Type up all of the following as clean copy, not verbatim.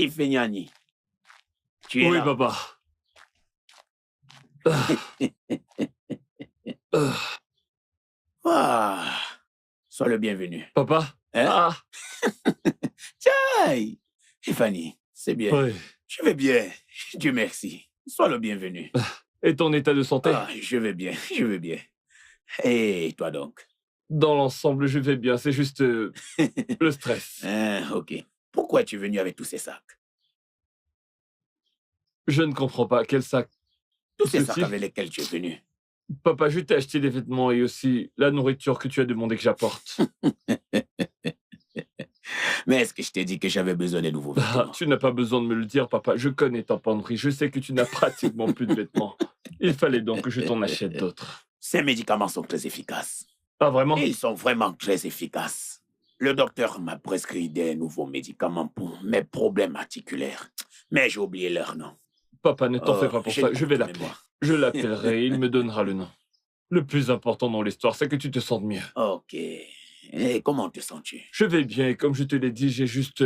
Ifenyani, tu es Oui, là. papa. Ah, ah. Ah, sois le bienvenu. Papa? Hein? Ah, Tiens, Tiffany, c'est bien. oui. Je vais bien. Dieu merci. Sois le bienvenu. Et ton état de santé? Ah, je vais bien, je vais bien. Et toi donc? Dans l'ensemble, je vais bien. C'est juste le stress. Ok. Pourquoi es-tu venu avec tous ces sacs? Je ne comprends pas. Quel sac? Tous ces sacs Ceci? avec lesquels tu es venu. Papa, je t'ai acheté des vêtements et aussi la nourriture que tu as demandé que j'apporte. Mais est-ce que je t'ai dit que j'avais besoin de nouveaux Ah, vêtements? tu n'as pas besoin de me le dire, papa. Je connais ta penderie. Je sais que tu n'as pratiquement plus de vêtements. Il fallait donc que je t'en achète d'autres. Ces médicaments sont très efficaces. Ah, vraiment? Ils sont vraiment très efficaces. Le docteur m'a prescrit des nouveaux médicaments pour mes problèmes articulaires. Mais j'ai oublié leur nom. Papa, ne t'en fais Oh, pas pour j'ai une ça. Je vais courte l'appeler. mémoire. Je l'appellerai et il me donnera le nom. Le plus important dans l'histoire, c'est que tu te sentes mieux. Ok. Et comment te sens-tu? Je vais bien et comme je te l'ai dit, j'ai juste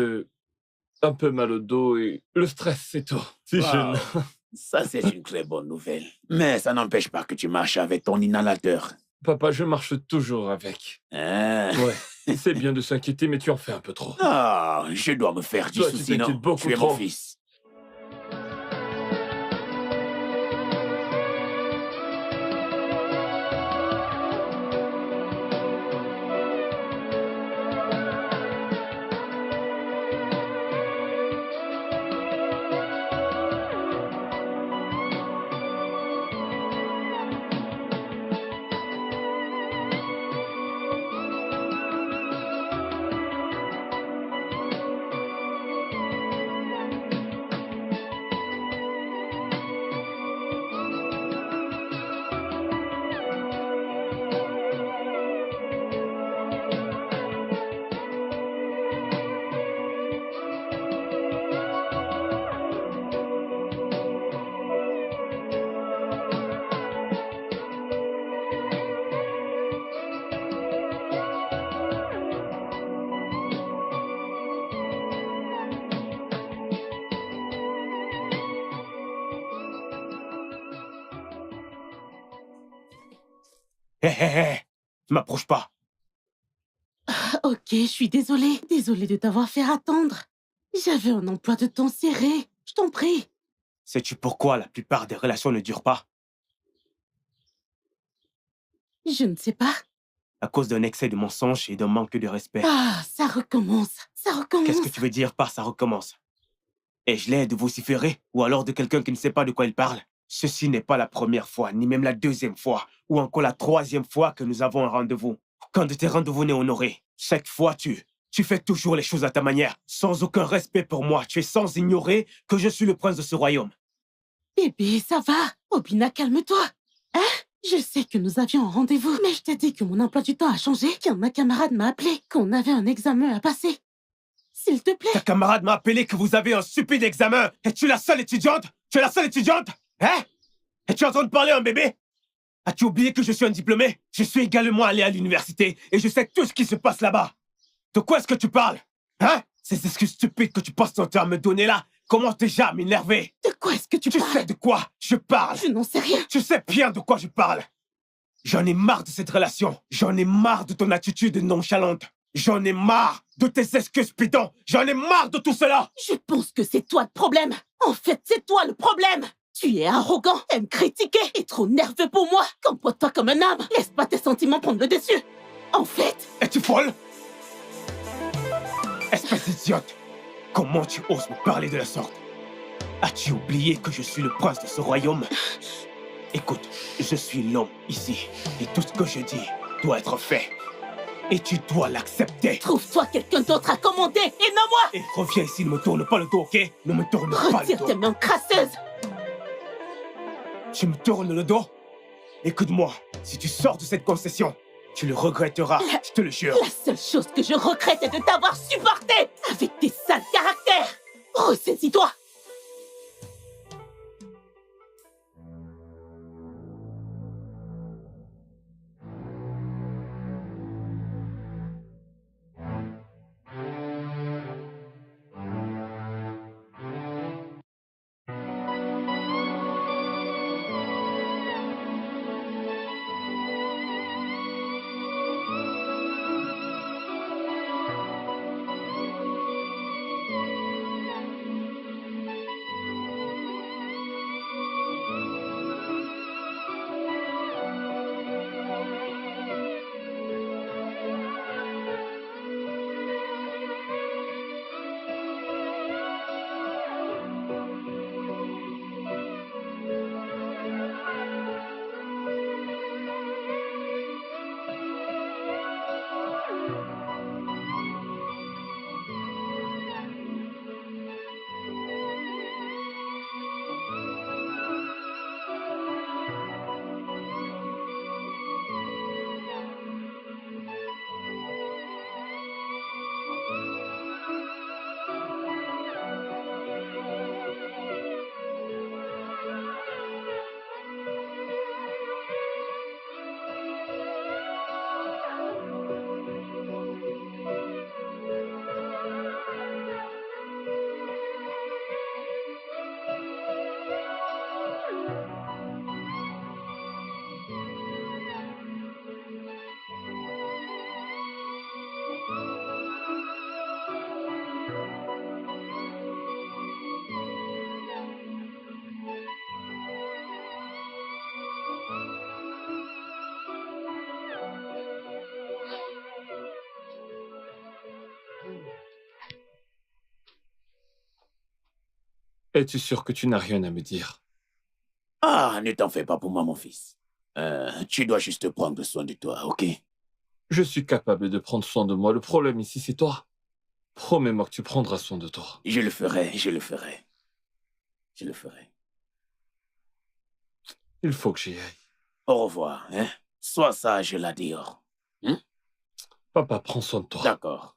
un peu mal au dos et le stress, c'est tout. Si jeune. Waouh, ça c'est une très bonne nouvelle. Mais ça n'empêche pas que tu marches avec ton inhalateur. Papa, je marche toujours avec. Hein? Ouais, c'est bien de s'inquiéter, mais tu en fais un peu trop. Ah, je dois me faire du Toi, tu souci, t'inquiètes non? beaucoup Tu es mon trop. fils. Hé, hé, hé! Ne m'approche pas. Ok, je suis désolée. Désolée de t'avoir fait attendre. J'avais un emploi de temps serré. Je t'en prie. Sais-tu pourquoi la plupart des relations ne durent pas? Je ne sais pas. À cause d'un excès de mensonges et d'un manque de respect. Ah, ça recommence. Ça recommence. Qu'est-ce que tu veux dire par ça recommence? Ai-je l'air de vociférer ou alors de quelqu'un qui ne sait pas de quoi il parle? Ceci n'est pas la première fois, ni même la deuxième fois, ou encore la troisième fois que nous avons un rendez-vous. Quand de tes rendez-vous n'est honoré, chaque fois tu fais toujours les choses à ta manière, sans aucun respect pour moi. Tu es sans ignorer que je suis le prince de ce royaume. Bébé, ça va. Obina, calme-toi. Hein? Je sais que nous avions un rendez-vous, mais je t'ai dit que mon emploi du temps a changé, qu'un de mes camarades m'a appelé, qu'on avait un examen à passer. S'il te plaît. Ta camarade m'a appelé que vous avez un stupide examen. Es-tu la seule étudiante? Tu es la seule étudiante? Hein? Es-tu en train de parler à un bébé? As-tu oublié que je suis un diplômé? Je suis également allé à l'université et je sais tout ce qui se passe là-bas. De quoi est-ce que tu parles? Hein? Ces excuses stupides que tu passes ton temps à me donner là commencent déjà à m'énerver. De quoi est-ce que tu Tu parles? sais de quoi je parle? Je n'en sais rien. Tu sais bien de quoi je parle. J'en ai marre de cette relation. J'en ai marre de ton attitude nonchalante. J'en ai marre de tes excuses bidons. J'en ai marre de tout cela. Je pense que c'est toi le problème. En fait, c'est toi le problème. Tu es arrogant, aimes critiquer et trop nerveux pour moi. Comporte-toi comme un homme. Laisse pas tes sentiments prendre le dessus. En fait... Es-tu folle? Espèce d'idiote. Comment tu oses me parler de la sorte? As-tu oublié que je suis le prince de ce royaume? Écoute, je suis l'homme ici. Et tout ce que je dis doit être fait. Et tu dois l'accepter. Trouve-toi quelqu'un d'autre à commander et non moi. Et reviens ici, ne me tourne pas le dos, ok? Ne me tourne pas le Retire tes dos. mains crasseuses. Tu me tournes le dos? Écoute-moi, si tu sors de cette concession, tu le regretteras, je te le jure. La seule chose que je regrette est de t'avoir supporté avec tes sales caractères. Ressaisis-toi. Es-tu sûr que tu n'as rien à me dire? Ah, ne t'en fais pas pour moi, mon fils. Tu dois juste prendre soin de toi, ok? Je suis capable de prendre soin de moi. Le problème ici, c'est toi. Promets-moi que tu prendras soin de toi. Je le ferai, je le ferai. Je le ferai. Il faut que j'y aille. Au revoir, hein? Sois sage là dehors. Hein? Papa, prends soin de toi. D'accord,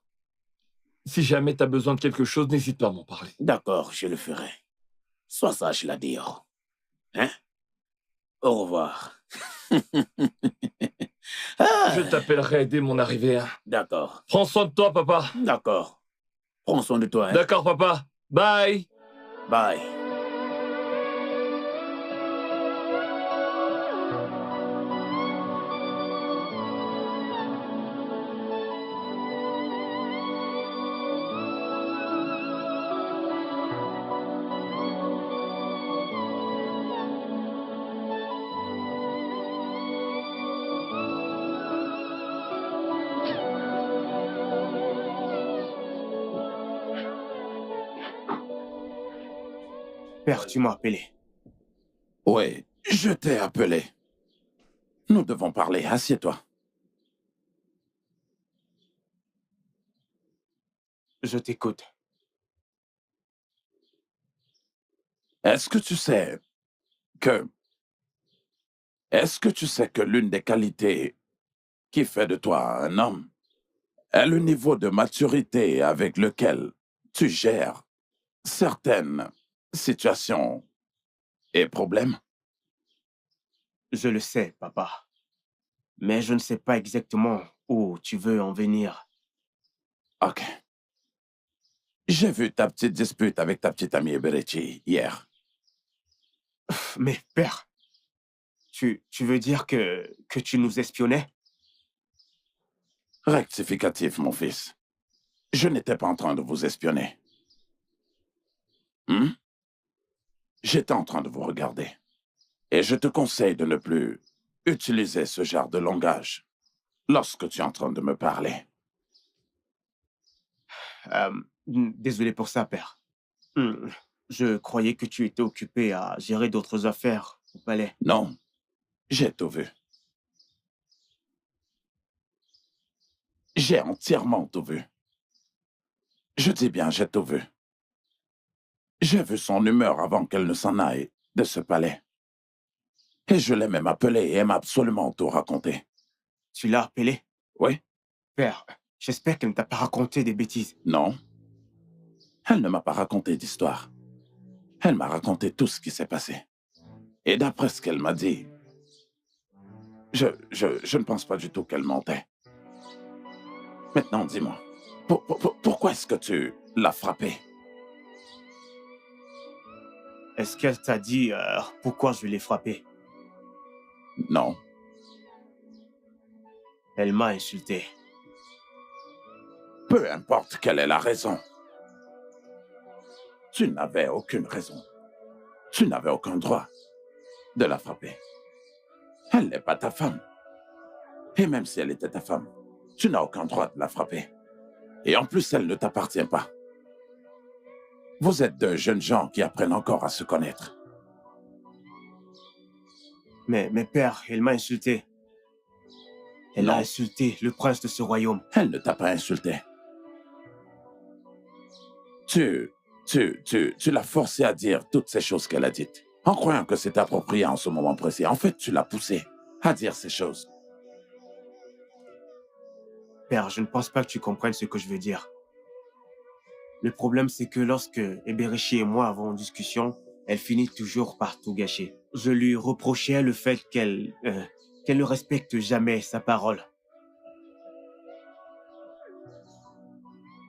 Si jamais tu as besoin de quelque chose, n'hésite pas à m'en parler. d'accord, je le ferai. Sois sage là dehors. Hein? Au revoir. Ah, Je t'appellerai dès mon arrivée. Hein. d'accord, Prends soin de toi, papa. d'accord. Prends soin de toi, hein? D'accord, papa. Bye. Bye. Père, tu m'as appelé. Oui, je t'ai appelé. Nous devons parler. Assieds-toi. Je t'écoute. Est-ce que tu sais que... Est-ce que tu sais que l'une des qualités qui fait de toi un homme est le niveau de maturité avec lequel tu gères certaines situations et problèmes? Je le sais, papa. Mais je ne sais pas exactement où tu veux en venir. Ok. J'ai vu ta petite dispute avec ta petite amie Eberechi hier. Mais père, tu veux dire que tu nous espionnais? Rectificatif, mon fils. Je n'étais pas en train de vous espionner. J'étais en train de vous regarder. Et je te conseille de ne plus utiliser ce genre de langage lorsque tu es en train de me parler. Désolé pour ça, père. Je croyais que tu étais occupé à gérer d'autres affaires au palais. Non, j'ai tout vu. J'ai entièrement tout vu. Je dis bien, j'ai tout vu. J'ai vu son humeur avant qu'elle ne s'en aille de ce palais. Et je l'ai même appelée et elle m'a absolument tout raconté. Tu l'as appelée? Oui? Père, j'espère qu'elle ne t'a pas raconté des bêtises. Non. Elle ne m'a pas raconté d'histoire. Elle m'a raconté tout ce qui s'est passé. Et d'après ce qu'elle m'a dit, je ne pense pas du tout qu'elle mentait. Maintenant, dis-moi, pourquoi est-ce que tu l'as frappée? Est-ce qu'elle t'a dit pourquoi je l'ai frappée? Non. Elle m'a insulté. Peu importe quelle est la raison. Tu n'avais aucune raison. Tu n'avais aucun droit de la frapper. Elle n'est pas ta femme. Et même si elle était ta femme, tu n'as aucun droit de la frapper. Et en plus, elle ne t'appartient pas. Vous êtes deux jeunes gens qui apprennent encore à se connaître. Mais père, elle m'a insulté. Elle a insulté le prince de ce royaume. Elle ne t'a pas insulté. Tu l'as forcé à dire toutes ces choses qu'elle a dites, en croyant que c'est approprié en ce moment précis. En fait, tu l'as poussée à dire ces choses. Père, je ne pense pas que tu comprennes ce que je veux dire. Le problème, c'est que lorsque Eberechi et moi avons une discussion, elle finit toujours par tout gâcher. Je lui reprochais le fait qu'elle ne respecte jamais sa parole.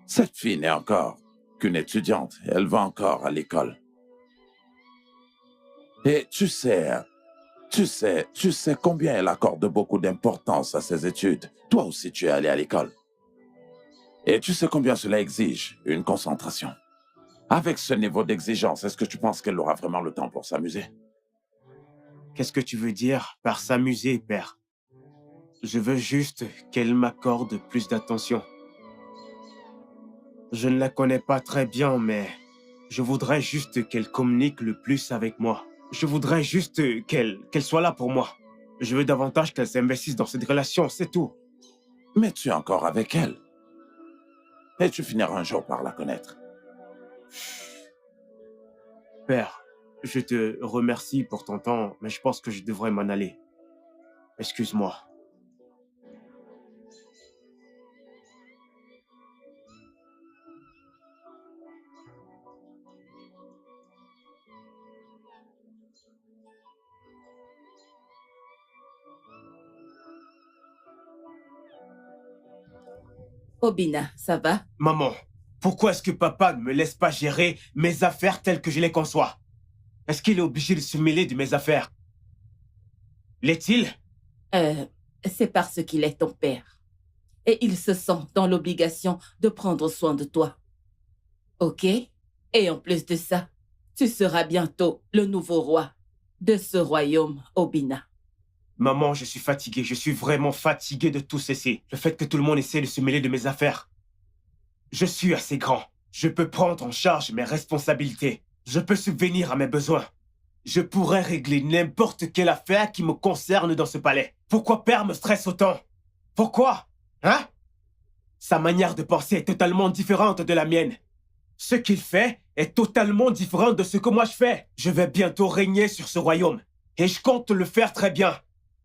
Cette fille n'est encore qu'une étudiante. Elle va encore à l'école. Et tu sais combien elle accorde beaucoup d'importance à ses études. Toi aussi, tu es allé à l'école. Et tu sais combien cela exige une concentration. Avec ce niveau d'exigence, est-ce que tu penses qu'elle aura vraiment le temps pour s'amuser? Qu'est-ce que tu veux dire par s'amuser, père? Je veux juste qu'elle m'accorde plus d'attention. Je ne la connais pas très bien, mais Je voudrais juste qu'elle communique le plus avec moi. Je voudrais juste qu'elle soit là pour moi. Je veux davantage qu'elle s'investisse dans cette relation, c'est tout. Mais tu es encore avec elle. Et tu finiras un jour par la connaître. Père, je te remercie pour ton temps, mais je pense que je devrais m'en aller. Excuse-moi. Obina, ça va? Maman, pourquoi est-ce que papa ne me laisse pas gérer mes affaires telles que je les conçois? Est-ce qu'il est obligé de se mêler de mes affaires? L'est-il? C'est parce qu'il est ton père. Et il se sent dans l'obligation de prendre soin de toi. Ok? Et en plus de ça, tu seras bientôt le nouveau roi de ce royaume, Obina. Maman, je suis fatigué. Je suis vraiment fatigué de tout ceci. Le fait que tout le monde essaie de se mêler de mes affaires. Je suis assez grand. Je peux prendre en charge mes responsabilités. Je peux subvenir à mes besoins. Je pourrais régler n'importe quelle affaire qui me concerne dans ce palais. Pourquoi père me stresse autant? Pourquoi? Hein? Sa manière de penser est totalement différente de la mienne. Ce qu'il fait est totalement différent de ce que moi je fais. Je vais bientôt régner sur ce royaume. Et je compte le faire très bien.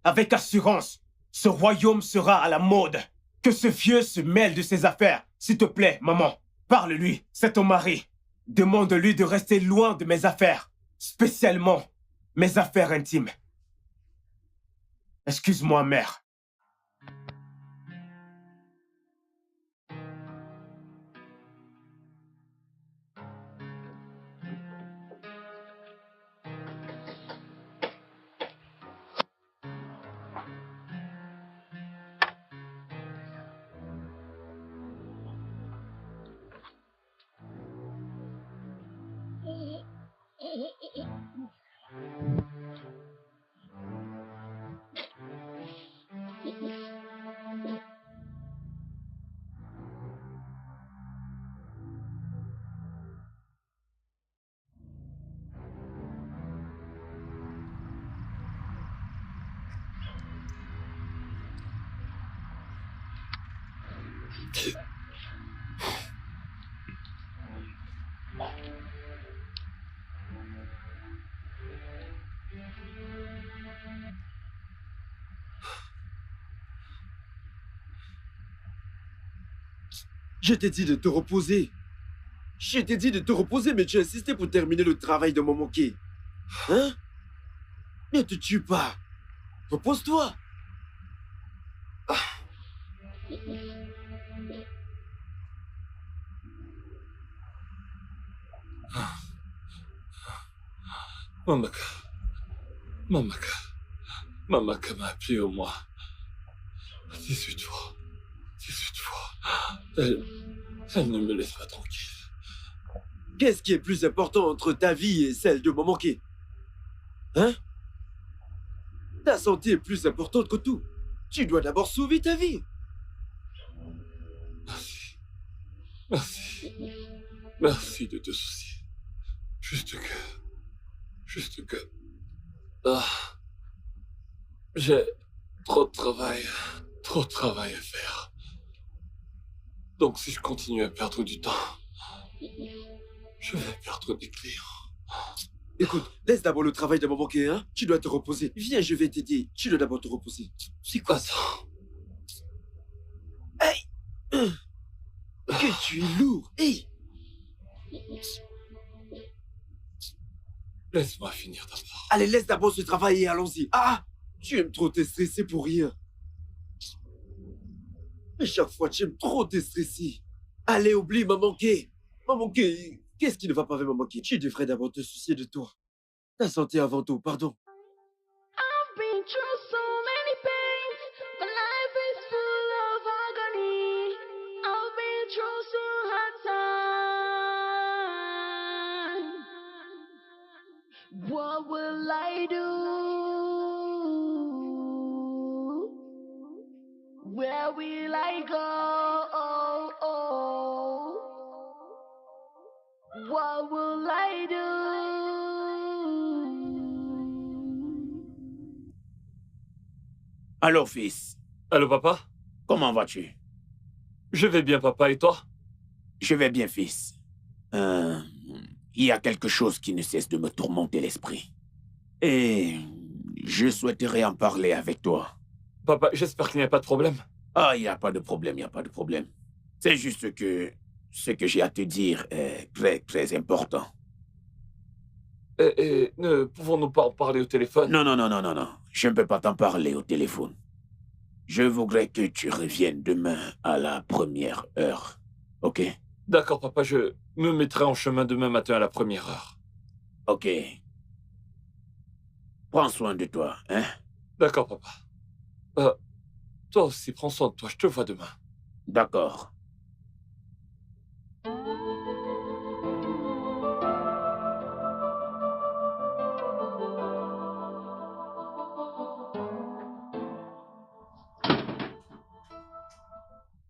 Avec assurance. Ce royaume sera à la mode. Que ce vieux se mêle de ses affaires. S'il te plaît, maman, parle-lui. C'est ton mari. Demande-lui de rester loin de mes affaires. Spécialement mes affaires intimes. Excuse-moi, mère. Je t'ai dit de te reposer. Je t'ai dit de te reposer, mais tu as insisté pour terminer le travail de mon manqué. Hein? Ne te tue pas. Repose-toi. Mamaka m'a appelé au moins 18 fois. 18 fois. Elle ne me laisse pas tranquille. Qu'est-ce qui est plus important entre ta vie et celle de mon manqué? Hein? Ta santé est plus importante que tout. Tu dois d'abord sauver ta vie. Merci. Merci. Merci de te soucier. Juste que... Ah, j'ai trop de travail à faire. Donc si je continue à perdre du temps, je vais perdre des clients. Écoute, laisse d'abord le travail de mon manqué, hein? Tu dois te reposer. Viens, je vais t'aider. Tu dois d'abord te reposer. C'est quoi ça? Hey! Que tu es lourd. Hey! Laisse-moi finir d'abord. Allez, laisse d'abord ce travail et allons-y. Ah! Tu aimes trop te stresser pour rien. Mais chaque fois, tu aimes trop te stresser. Allez, oublie ma manqué. Ma manqué, qu'est-ce qui ne va pas avec ma manqué? Tu devrais d'abord te soucier de toi. Ta santé avant tout, pardon. I've been through so many pains. My life is full of agony. I've been through some hard times. What will I do? Where will I go? What will Alors, fils, Allô, papa? comment vas-tu? Je vais bien, papa, et toi? Je vais bien, fils. Il y a quelque chose qui ne cesse de me tourmenter l'esprit. Et je souhaiterais en parler avec toi. Papa, j'espère qu'il n'y a pas de problème. Ah, il n'y a pas de problème, il n'y a pas de problème. C'est juste que ce que j'ai à te dire est très, très important. Ne pouvons-nous pas en parler au téléphone? Non, non, non, non, non, non. Je ne peux pas t'en parler au téléphone. Je voudrais que tu reviennes demain à la première heure. OK? D'accord, papa, je me mettrai en chemin demain matin à la première heure. OK. Prends soin de toi, hein? D'accord, papa. Toi aussi, prends soin de toi, je te vois demain. D'accord.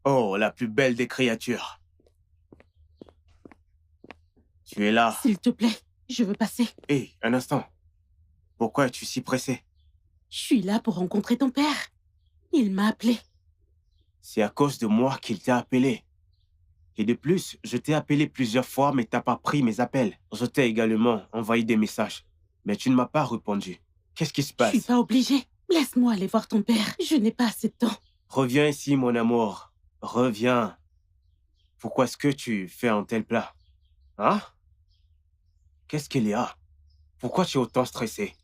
Oh, la plus belle des créatures. Tu es là. S'il te plaît, je veux passer. Hé, un instant. Pourquoi es-tu si pressé? Je suis là pour rencontrer ton père. Il m'a appelé. C'est à cause de moi qu'il t'a appelé. Et de plus, je t'ai appelé plusieurs fois, mais t'as pas pris mes appels. Je t'ai également envoyé des messages, mais tu ne m'as pas répondu. Qu'est-ce qui se Je suis passe? pas obligée. Laisse-moi aller voir ton père. Je n'ai pas assez de temps. Reviens ici, mon amour. Reviens. Pourquoi est-ce que tu fais un tel plat? Hein? Qu'est-ce qu'il y a? Pourquoi tu es autant stressé?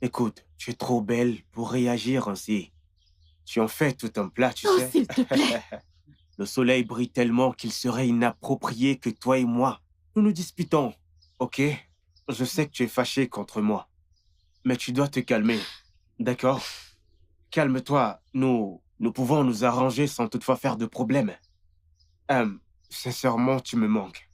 Écoute, tu es trop belle pour réagir ainsi. Tu en fais tout un plat, tu Oh, sais. s'il te plaît. Le soleil brille tellement qu'il serait inapproprié que toi et moi, nous nous disputons. Ok? Je sais que tu es fâché contre moi. Mais tu dois te calmer. D'accord? Calme-toi. Nous pouvons nous arranger sans toutefois faire de problème. Sincèrement, tu me manques.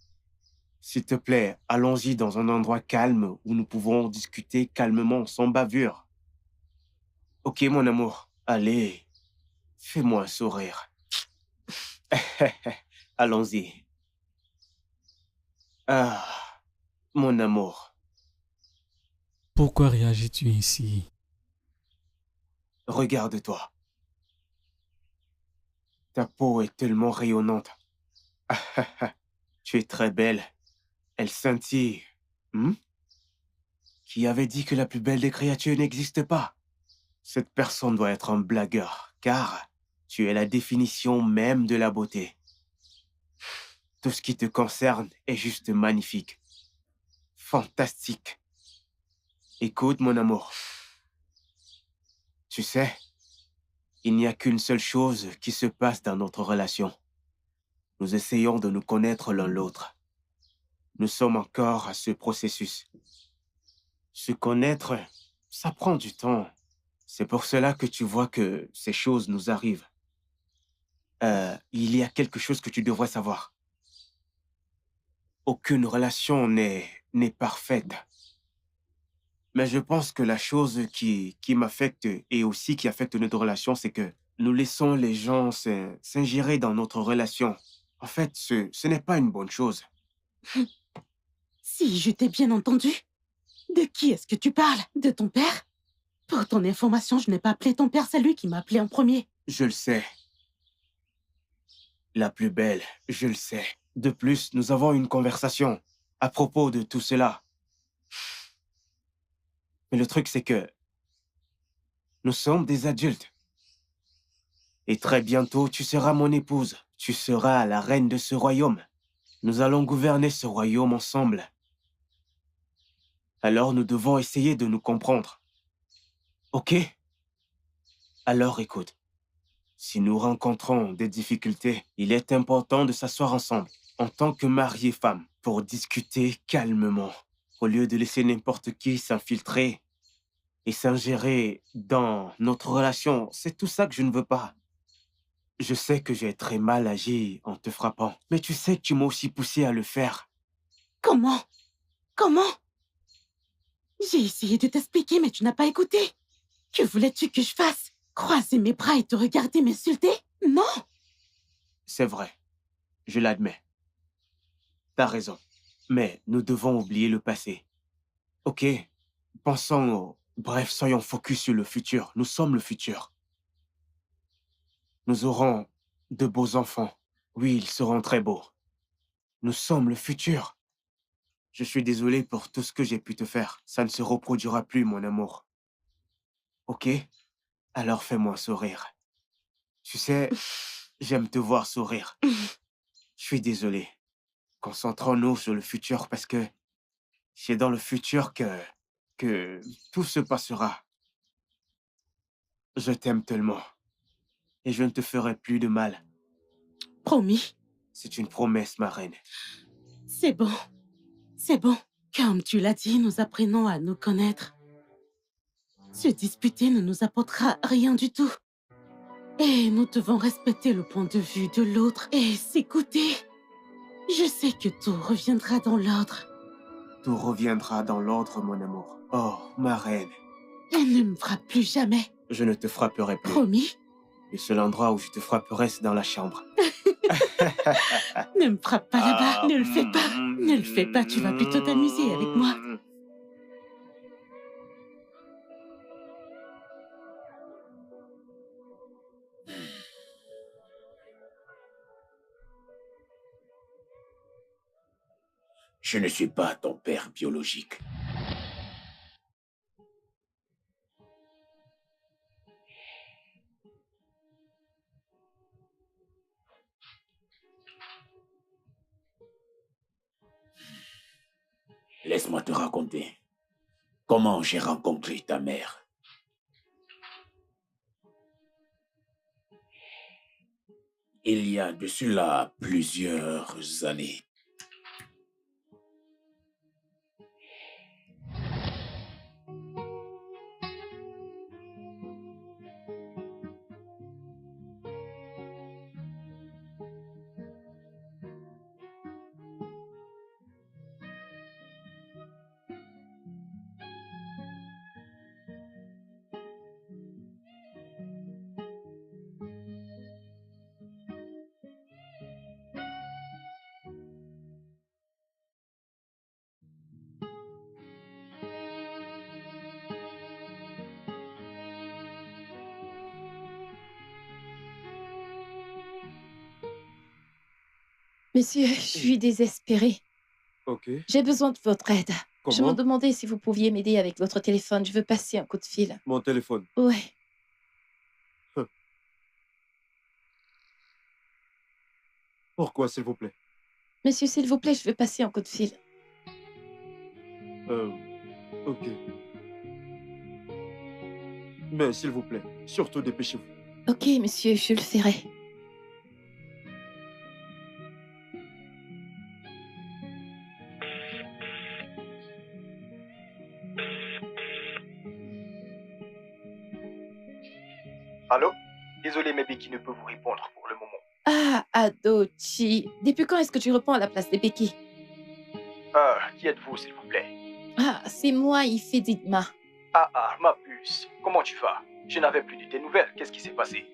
S'il te plaît, allons-y dans un endroit calme où nous pouvons discuter calmement, sans bavure. Ok, mon amour. Allez, fais-moi un sourire. Allons-y. Ah, mon amour. Pourquoi réagis-tu ainsi? Regarde-toi. Ta peau est tellement rayonnante. Tu es très belle. Elle scintille. Qui avait dit que la plus belle des créatures n'existe pas? Cette personne doit être un blagueur, car tu es la définition même de la beauté. Tout ce qui te concerne est juste magnifique. Fantastique. Écoute, mon amour. Tu sais, il n'y a qu'une seule chose qui se passe dans notre relation. Nous essayons de nous connaître l'un l'autre. Nous sommes encore à ce processus. Se connaître, ça prend du temps. C'est pour cela que tu vois que ces choses nous arrivent. Il y a quelque chose que tu devrais savoir. Aucune relation n'est parfaite. Mais je pense que la chose qui m'affecte et aussi qui affecte notre relation, c'est que nous laissons les gens s'ingérer dans notre relation. En fait, ce n'est pas une bonne chose. Si je t'ai bien entendu, de qui est-ce que tu parles? De ton père? Pour ton information, je n'ai pas appelé ton père, c'est lui qui m'a appelé en premier. Je le sais. La plus belle, je le sais. De plus, nous avons une conversation à propos de tout cela. Mais le truc, c'est que nous sommes des adultes. Et très bientôt, tu seras mon épouse. Tu seras la reine de ce royaume. Nous allons gouverner ce royaume ensemble. Alors nous devons essayer de nous comprendre. Ok? Alors écoute. Si nous rencontrons des difficultés, il est important de s'asseoir ensemble, en tant que mari et femme, pour discuter calmement, au lieu de laisser n'importe qui s'infiltrer et s'ingérer dans notre relation. C'est tout ça que je ne veux pas. Je sais que j'ai très mal agi en te frappant, mais tu sais que tu m'as aussi poussé à le faire. Comment? Comment? J'ai essayé de t'expliquer, mais tu n'as pas écouté. Que voulais-tu que je fasse? Croiser mes bras et te regarder m'insulter? Non! C'est vrai, je l'admets. T'as raison, mais nous devons oublier le passé. Ok, pensons Bref, soyons focus sur le futur. Nous sommes le futur. Nous aurons de beaux enfants. Oui, ils seront très beaux. Nous sommes le futur. Je suis désolé pour tout ce que j'ai pu te faire. Ça ne se reproduira plus, mon amour. Ok? Alors fais-moi sourire. Tu sais, j'aime te voir sourire. Je suis désolé. Concentrons-nous sur le futur parce que c'est dans le futur que tout se passera. Je t'aime tellement. Et je ne te ferai plus de mal. Promis. C'est une promesse, ma reine. C'est bon. C'est bon. Comme tu l'as dit, nous apprenons à nous connaître. Se disputer ne nous apportera rien du tout. Et nous devons respecter le point de vue de l'autre et s'écouter. Je sais que tout reviendra dans l'ordre. Tout reviendra dans l'ordre, mon amour. Oh, ma reine. Et ne me frappe plus jamais. Je ne te frapperai plus. Promis. Le seul endroit où je te frapperai, c'est dans la chambre. Ne me frappe pas là-bas. Ne le fais pas. Ne le fais pas. Tu vas plutôt t'amuser avec moi. Je ne suis pas ton père biologique. Laisse-moi te raconter comment j'ai rencontré ta mère. Il y a de cela plusieurs années. Monsieur, je suis désespérée. Ok. J'ai besoin de votre aide. Je me Comment? demandais si vous pouviez m'aider avec votre téléphone. Je veux passer un coup de fil. Mon téléphone. Ouais. Pourquoi, s'il vous plaît? Monsieur, s'il vous plaît, je veux passer un coup de fil. Ok. Mais s'il vous plaît, surtout dépêchez-vous. Ok, monsieur, je le ferai. Allô? Désolé, mais Becky ne peut vous répondre pour le moment. Ah, Adochi. Depuis quand est-ce que tu reprends à la place de Becky? Qui êtes-vous, s'il vous plaît? Ah, c'est moi, Ifedidma. Ma puce. Comment tu vas? Je n'avais plus de tes nouvelles. Qu'est-ce qui s'est passé?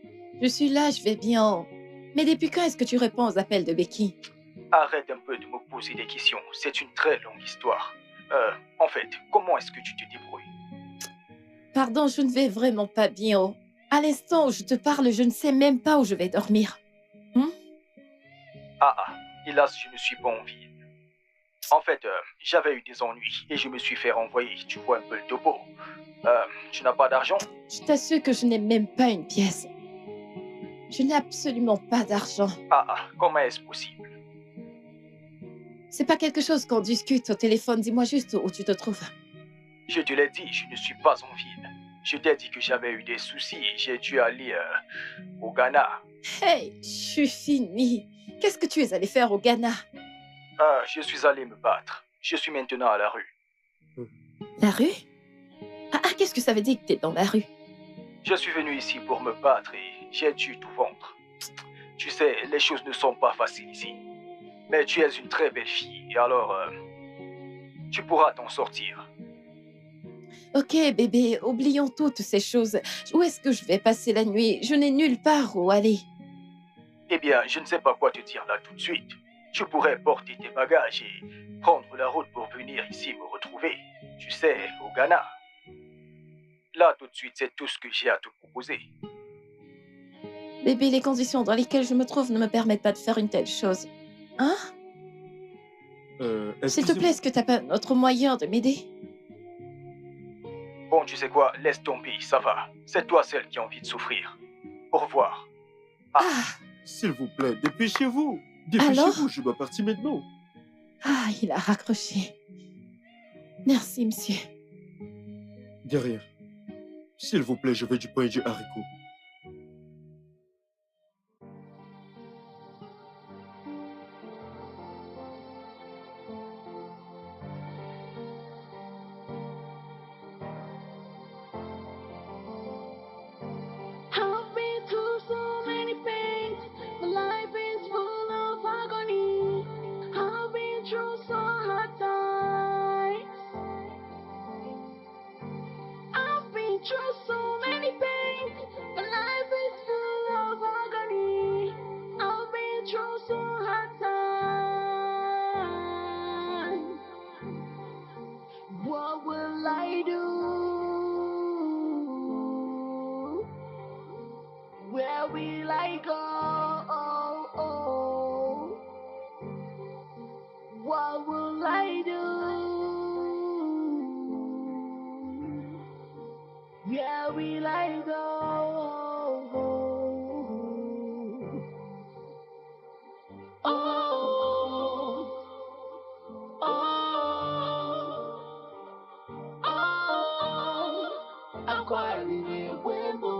Je suis là, je vais bien. Mais depuis quand est-ce que tu réponds aux appels de Becky? Arrête un peu de me poser des questions. C'est une très longue histoire. En fait, comment est-ce que tu te débrouilles? Pardon, je ne vais vraiment pas bien. À l'instant où je te parle, je ne sais même pas où je vais dormir. Hélas, je ne suis pas en ville. En fait, j'avais eu des ennuis et je me suis fait renvoyer. Tu vois un peu le topo. Tu n'as pas d'argent? Je t'assure que je n'ai même pas une pièce. Je n'ai absolument pas d'argent. Comment est-ce possible? C'est pas quelque chose qu'on discute au téléphone. Dis-moi juste où tu te trouves. Je te l'ai dit, je ne suis pas en ville. Je t'ai dit que j'avais eu des soucis et j'ai dû aller au Ghana. Hey, je suis finie. Qu'est-ce que tu es allé faire au Ghana? Je suis allé me battre. Je suis maintenant à la rue. La rue? Qu'est-ce que ça veut dire que t'es dans la rue? Je suis venu ici pour me battre et j'ai dû tout vendre. Tu sais, les choses ne sont pas faciles ici. Mais tu es une très belle fille, et alors, tu pourras t'en sortir. Ok, bébé, oublions toutes ces choses. Où est-ce que je vais passer la nuit? Je n'ai nulle part où aller. Eh bien, je ne sais pas quoi te dire là tout de suite. Tu pourrais porter tes bagages et prendre la route pour venir ici me retrouver. Tu sais, au Ghana. Là, tout de suite, c'est tout ce que j'ai à te proposer. Bébé, les conditions dans lesquelles je me trouve ne me permettent pas de faire une telle chose. Hein? S'il te plaît, est-ce que t'as pas un autre moyen de m'aider? Bon, tu sais quoi, laisse tomber, ça va. C'est toi seule qui a envie de souffrir. Au revoir. S'il vous plaît, dépêchez-vous. Alors? Dépêchez-vous, je dois partir maintenant. Ah, il a raccroché. Merci, monsieur. Derrière. S'il vous plaît, je veux du pain et du haricot. I've been through so many pains. My life is full of agony. I've been through so hard times. I've been through so many pains. My life is full of agony. I've been through so hard times. What will I do? Where will I go? What will I do? Where will I go? Oh, Aquari Wemo.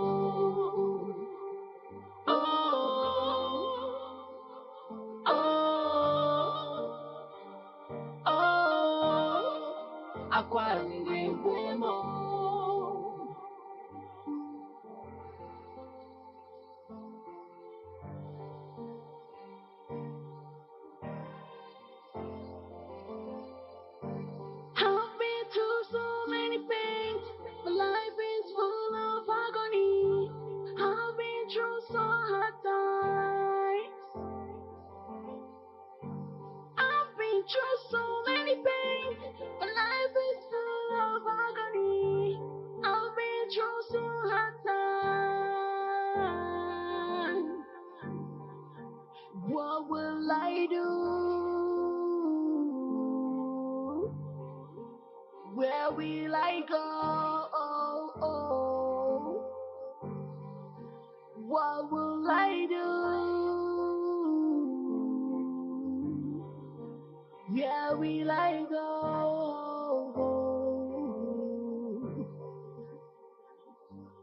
Aquari Wemo. I've been through so many pains. My life is full of agony. I've been through so hard times. I've been through so many pains. My life is full of agony. I've been through so hard times. What will I do? Where will I go? What will I do? Where will I go?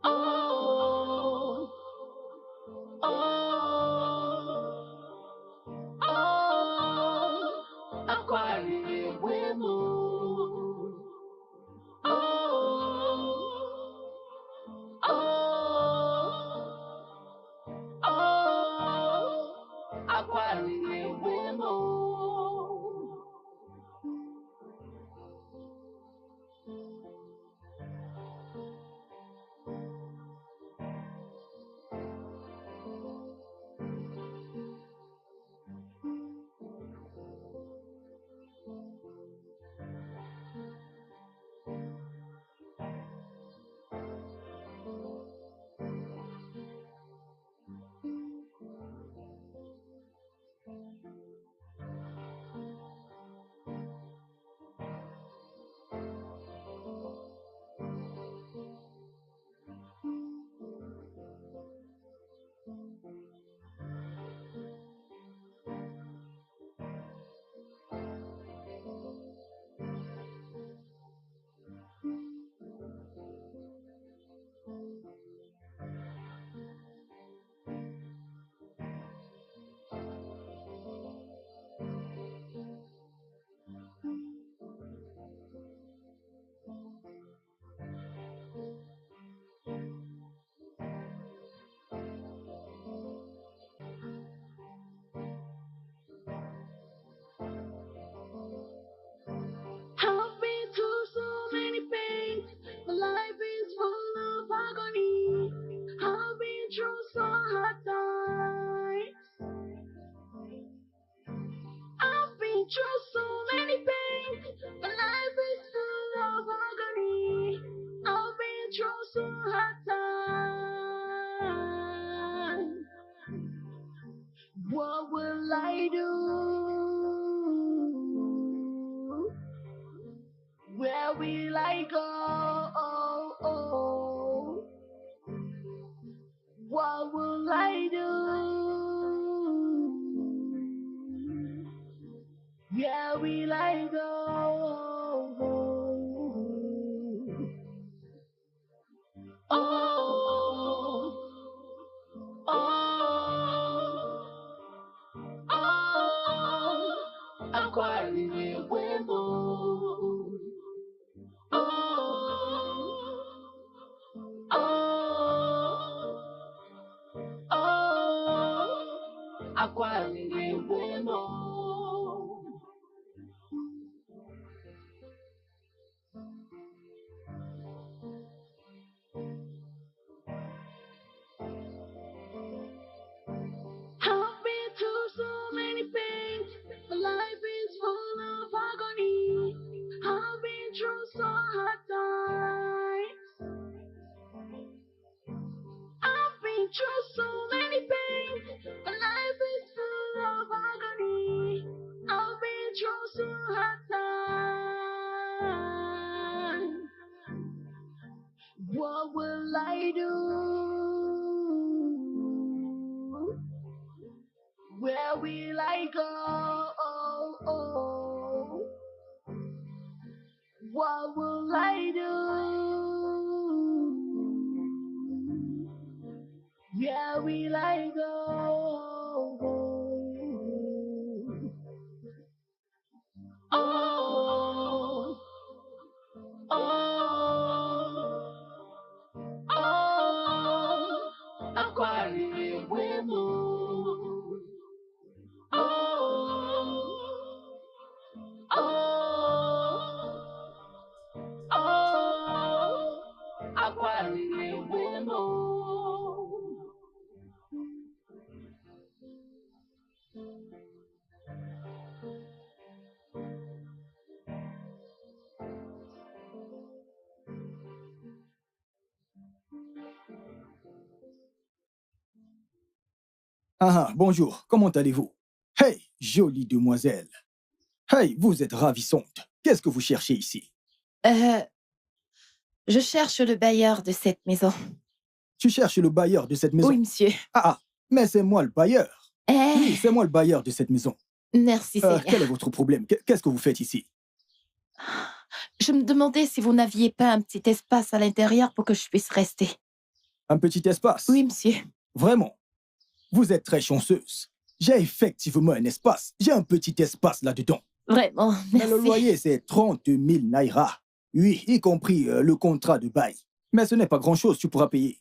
Oh, Aquari Wemo. Aquari Wemo. some hard times. What will I do? Where will I go? What will I do? Where will I go? Oh, I'm quietly with moon. I'm quietly with moon. I've been through so many pains, but life is full of agony. I've been through so hard times. I've been through so many pains, but life is full of agony. I've been through so hard times. What will I do? Where will I go? What will I do? Where will I go? Oh, I'm quietly with moon. I'm quietly with moon. Ah, bonjour, comment allez-vous? Hey, jolie demoiselle. Hey, vous êtes ravissante. Qu'est-ce que vous cherchez ici? Je cherche le bailleur de cette maison. Tu cherches le bailleur de cette maison? Oui, monsieur. Ah, mais c'est moi le bailleur. Oui, c'est moi le bailleur de cette maison. Merci, Seigneur. Quel est votre problème? Qu'est-ce que vous faites ici? Je me demandais si vous n'aviez pas un petit espace à l'intérieur pour que je puisse rester. Un petit espace? Oui, monsieur. Vraiment? Vous êtes très chanceuse. J'ai effectivement un espace. J'ai un petit espace là-dedans. Vraiment, Mais merci. le loyer, c'est 30 000 naira. Oui, y compris le contrat de bail. Mais ce n'est pas grand-chose, tu pourras payer.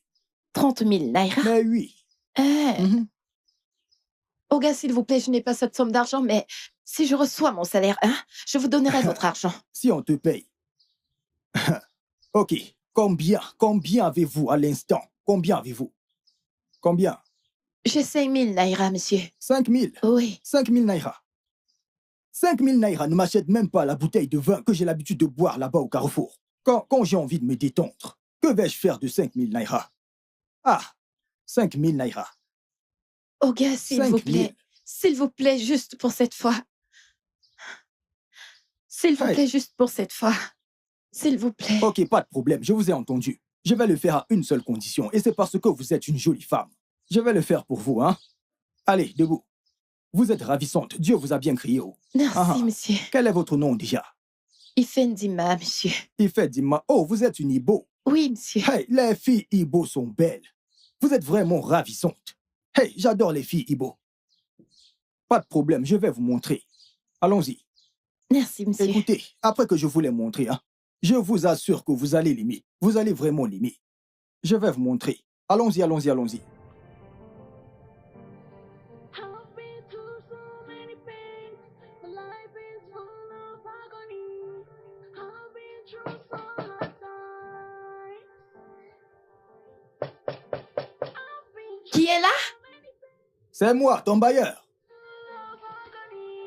30 000 naira? Mais oui. Olga, s'il vous plaît, je n'ai pas cette somme d'argent, mais si je reçois mon salaire, je vous donnerai votre argent. Si on te paye. Ok. Combien avez-vous à l'instant? Combien avez-vous? Combien? J'ai 5 000 naira, monsieur. 5 000? Oui. 5 000 naira. 5 000 naira ne m'achète même pas la bouteille de vin que j'ai l'habitude de boire là-bas au Carrefour. Quand j'ai envie de me détendre, que vais-je faire de 5 000 naira? Ah, 5 000 naira. Olga, s'il vous plaît. S'il vous plaît, juste pour cette fois. S'il vous plaît, juste pour cette fois. S'il vous plaît. Ok, pas de problème, je vous ai entendu. Je vais le faire à une seule condition, et c'est parce que vous êtes une jolie femme. Je vais le faire pour vous, hein. Allez, debout. Vous êtes ravissante, Dieu vous a bien créé. Oh. Merci, monsieur. Quel est votre nom déjà? Ifendima, monsieur. Ifendima, oh, vous êtes une Ibo. Oui, monsieur. Hey, les filles Ibo sont belles. Vous êtes vraiment ravissante. Hey, j'adore les filles Ibo. Pas de problème, je vais vous montrer. Allons-y. Merci, monsieur. Écoutez, après que je vous l'ai montré, hein, je vous assure que vous allez l'aimer. Vous allez vraiment l'aimer. Je vais vous montrer. Allons-y, allons-y, allons-y. Qui est là? C'est moi, ton bailleur.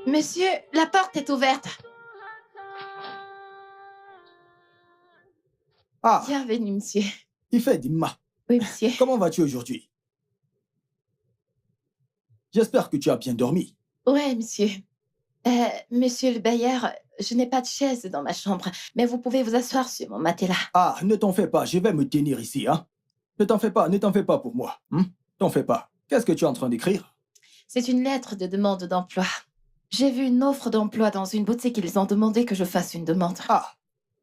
Monsieur, la porte est ouverte. Ah. Bienvenue, monsieur. Il fait Dimma. Oui, monsieur. Comment vas-tu aujourd'hui? J'espère que tu as bien dormi. Ouais, monsieur. Monsieur le Bailleur, je n'ai pas de chaise dans ma chambre, mais vous pouvez vous asseoir sur mon matelas. Ah, ne t'en fais pas, je vais me tenir ici, hein. Ne t'en fais pas pour moi. T'en fais pas. Qu'est-ce que tu es en train d'écrire? C'est une lettre de demande d'emploi. J'ai vu une offre d'emploi dans une boutique, ils ont demandé que je fasse une demande. Ah,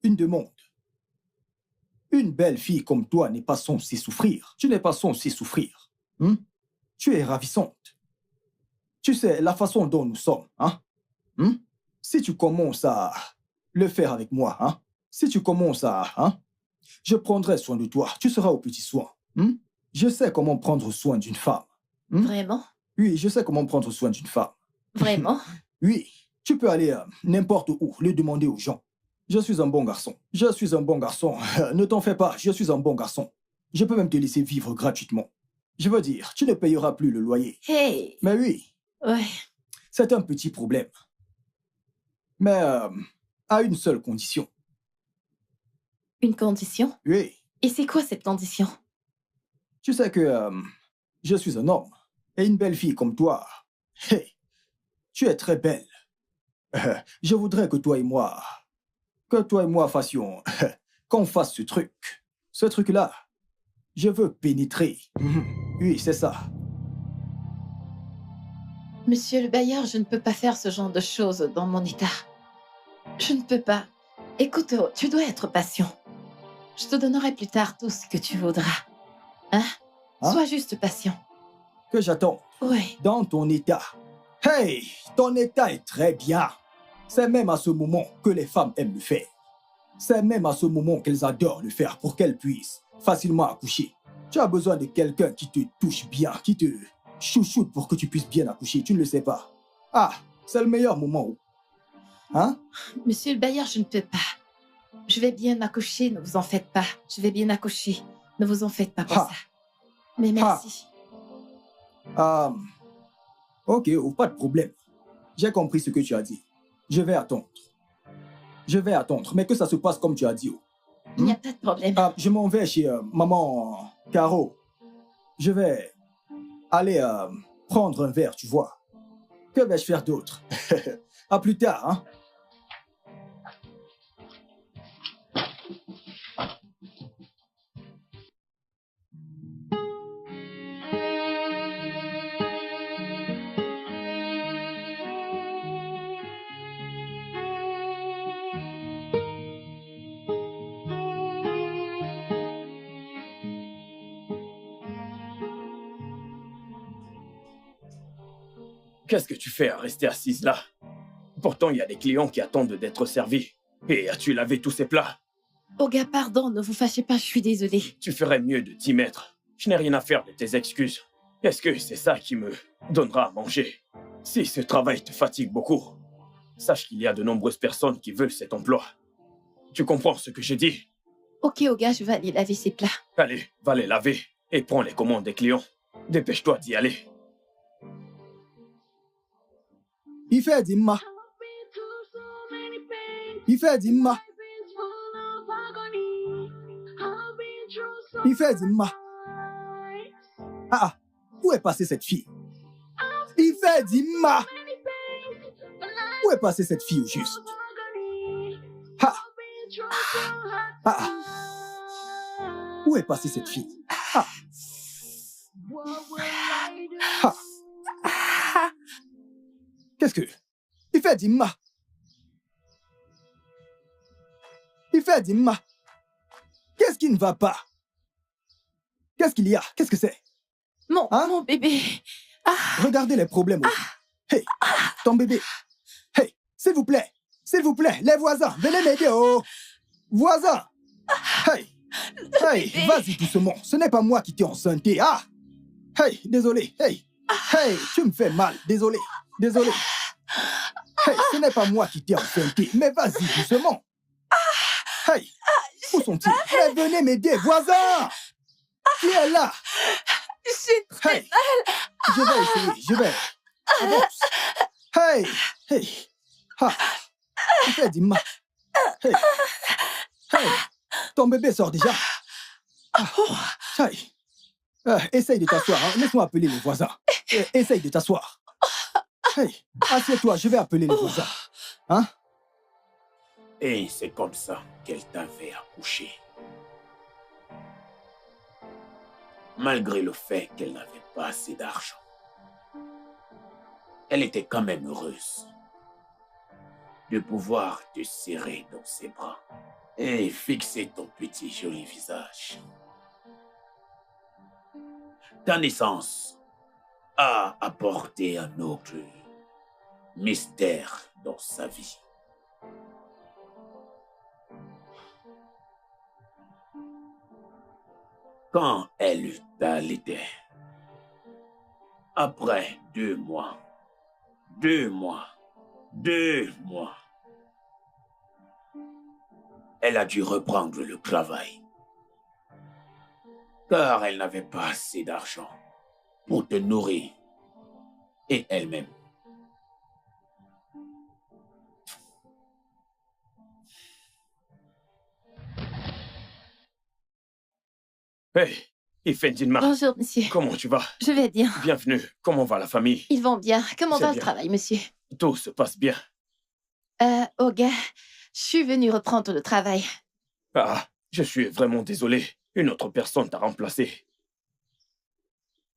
une demande. Une belle fille comme toi n'est pas censée souffrir. Tu n'es pas censée souffrir. Tu es ravissante. Tu sais, la façon dont nous sommes, hein? Si tu commences à le faire avec moi, hein? Si tu commences à... Hein? Je prendrai soin de toi. Tu seras au petit soin. Je sais comment prendre soin d'une femme. Vraiment? Oui, je sais comment prendre soin d'une femme. Vraiment? Oui, tu peux aller n'importe où, le demander aux gens. Je suis un bon garçon. Je suis un bon garçon. Ne t'en fais pas, je suis un bon garçon. Je peux même te laisser vivre gratuitement. Je veux dire, tu ne payeras plus le loyer. Hey! Mais oui. Ouais. C'est un petit problème. Mais à une seule condition. Une condition? Oui. Et c'est quoi cette condition? Tu sais que je suis un homme. Et une belle fille comme toi, hey, tu es très belle. Je voudrais que toi et moi fassions, qu'on fasse ce truc. Ce truc-là, je veux pénétrer. Oui, c'est ça. Monsieur le Bailleur, je ne peux pas faire ce genre de choses dans mon état. Je ne peux pas. Écoute, tu dois être patient. Je te donnerai plus tard tout ce que tu voudras. Hein? Sois juste patient. Que j'attends? Oui. Dans ton état. Hey, ton état est très bien. C'est même à ce moment que les femmes aiment le faire. C'est même à ce moment qu'elles adorent le faire pour qu'elles puissent facilement accoucher. Tu as besoin de quelqu'un qui te touche bien, qui te chouchoute pour que tu puisses bien accoucher. Tu ne le sais pas. Ah, c'est le meilleur moment où... Hein? Monsieur le Bailleur, je ne peux pas. Je vais bien accoucher, ne vous en faites pas. Je vais bien accoucher. Ne vous en faites pas pour ça. Mais merci. Ok, pas de problème. J'ai compris ce que tu as dit. Je vais attendre. Je vais attendre, mais que ça se passe comme tu as dit. Il n'y a pas de problème. Je m'en vais chez maman Caro. Je vais aller prendre un verre, tu vois. Que vais-je faire d'autre? À plus tard, hein? Qu'est-ce que tu fais à rester assise là? Pourtant, il y a des clients qui attendent d'être servis. Et as-tu lavé tous ces plats? Oga, pardon, ne vous fâchez pas, je suis désolée. Tu ferais mieux de t'y mettre. Je n'ai rien à faire de tes excuses. Est-ce que c'est ça qui me donnera à manger? Si ce travail te fatigue beaucoup, sache qu'il y a de nombreuses personnes qui veulent cet emploi. Tu comprends ce que j'ai dit? Ok, Oga, je vais aller laver ces plats. Allez, va les laver et prends les commandes des clients. Dépêche-toi d'y aller. Il fait Dimma. Il fait Dimma. Il fait Dimma. Ah, où est passée cette fille? Il fait Dimma. Où est passée cette fille au juste? Où est passée cette fille? Qu'est-ce que... Il fait Dimma. Il fait Dimma. Qu'est-ce qui ne va pas? Qu'est-ce qu'il y a? Qu'est-ce que c'est? Mon bébé. Regardez les problèmes. Hey, ton bébé. Hey, s'il vous plaît, les voisins, venez m'aider, oh. Voisins. Hey, vas-y doucement. Ce n'est pas moi qui t'ai enceinté. Hey, désolé. Hey, tu me fais mal. Désolé. Hey, ce n'est pas moi qui t'ai enceinté, mais vas-y doucement. Hey, où sont-ils? Mais venez m'aider, voisins. Qui est là? J'ai très mal. Je vais essayer, je vais. Avance. Hey. Il fait Dimma. Hey, ton bébé sort déjà. Aïe. Essaye de t'asseoir. Hein. Laisse-moi appeler les voisins. Essaye de t'asseoir. Hey, assieds-toi, je vais appeler les voisins. Hein? Et c'est comme ça qu'elle t'avait accouché. Malgré le fait qu'elle n'avait pas assez d'argent. Elle était quand même heureuse de pouvoir te serrer dans ses bras et fixer ton petit joli visage. Ta naissance a apporté un autre mystère dans sa vie. Quand elle t'allaitait, après 2 mois, elle a dû reprendre le travail, car elle n'avait pas assez d'argent pour te nourrir et elle-même. Hey, Ifendinma. Bonjour, monsieur. Comment tu vas? Je vais bien. Bienvenue. Comment va la famille? Ils vont bien. Comment C'est va le bien. travail, monsieur? Tout se passe bien. Oga, je suis venue reprendre le travail. Ah, je suis vraiment désolé. Une autre personne t'a remplacé.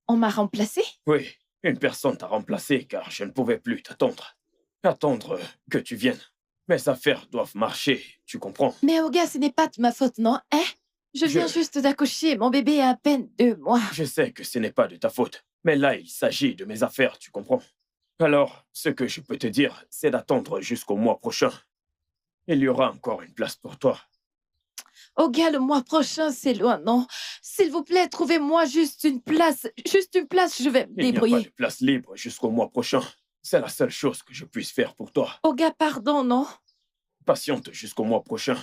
On m'a remplacé? Oui, une personne t'a remplacé car je ne pouvais plus t'attendre. Attendre que tu viennes. Mes affaires doivent marcher, tu comprends? Mais Oga, ce n'est pas de ma faute, non? Hein? Je viens juste d'accoucher. Mon bébé a à peine 2 mois. Je sais que ce n'est pas de ta faute, mais là, il s'agit de mes affaires, tu comprends? Alors, ce que je peux te dire, c'est d'attendre jusqu'au mois prochain. Il y aura encore une place pour toi. Oga, le mois prochain, c'est loin, non? S'il vous plaît, trouvez-moi juste une place. Juste une place, je vais me Il n'y a pas débrouiller. de place libre jusqu'au mois prochain. C'est la seule chose que je puisse faire pour toi. Oga, pardon, non? Patiente jusqu'au mois prochain.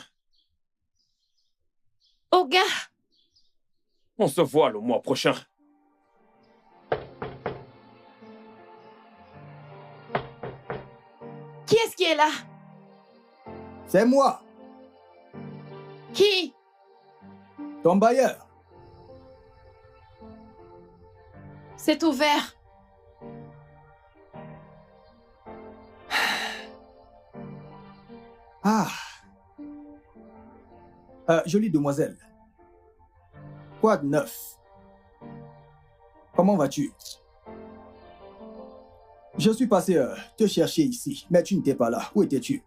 Oga! On se voit le mois prochain. Qui est-ce qui est là? C'est moi, Qui? ton bailleur. C'est ouvert. Ah. Jolie demoiselle. Quoi de neuf? Comment vas-tu? Je suis passé te chercher ici, mais tu n'étais pas là. Où étais-tu?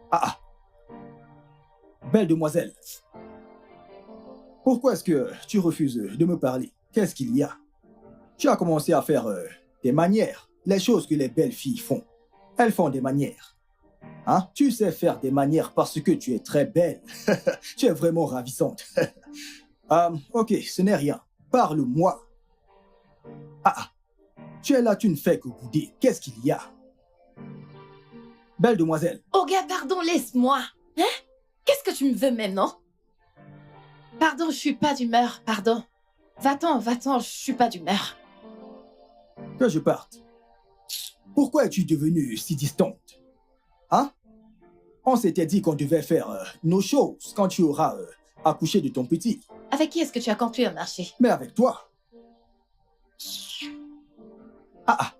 Ah. Belle demoiselle. Pourquoi est-ce que tu refuses de me parler? Qu'est-ce qu'il y a? Tu as commencé à faire des manières, les choses que les belles filles font. Elles font des manières. Hein? Tu sais faire des manières parce que tu es très belle. Tu es vraiment ravissante. Ok, ce n'est rien. Parle-moi. Ah, tu es là, tu ne fais que bouder. Qu'est-ce qu'il y a? Belle demoiselle. Oga, pardon, laisse-moi. Hein? Qu'est-ce que tu me veux maintenant? Pardon, je suis pas d'humeur, pardon. Va-t'en, je suis pas d'humeur. Que je parte. Pourquoi es-tu devenue si distante? Hein? On s'était dit qu'on devait faire nos choses quand tu auras accouché de ton petit. Avec qui est-ce que tu as conclu un marché? Mais avec toi. Ah.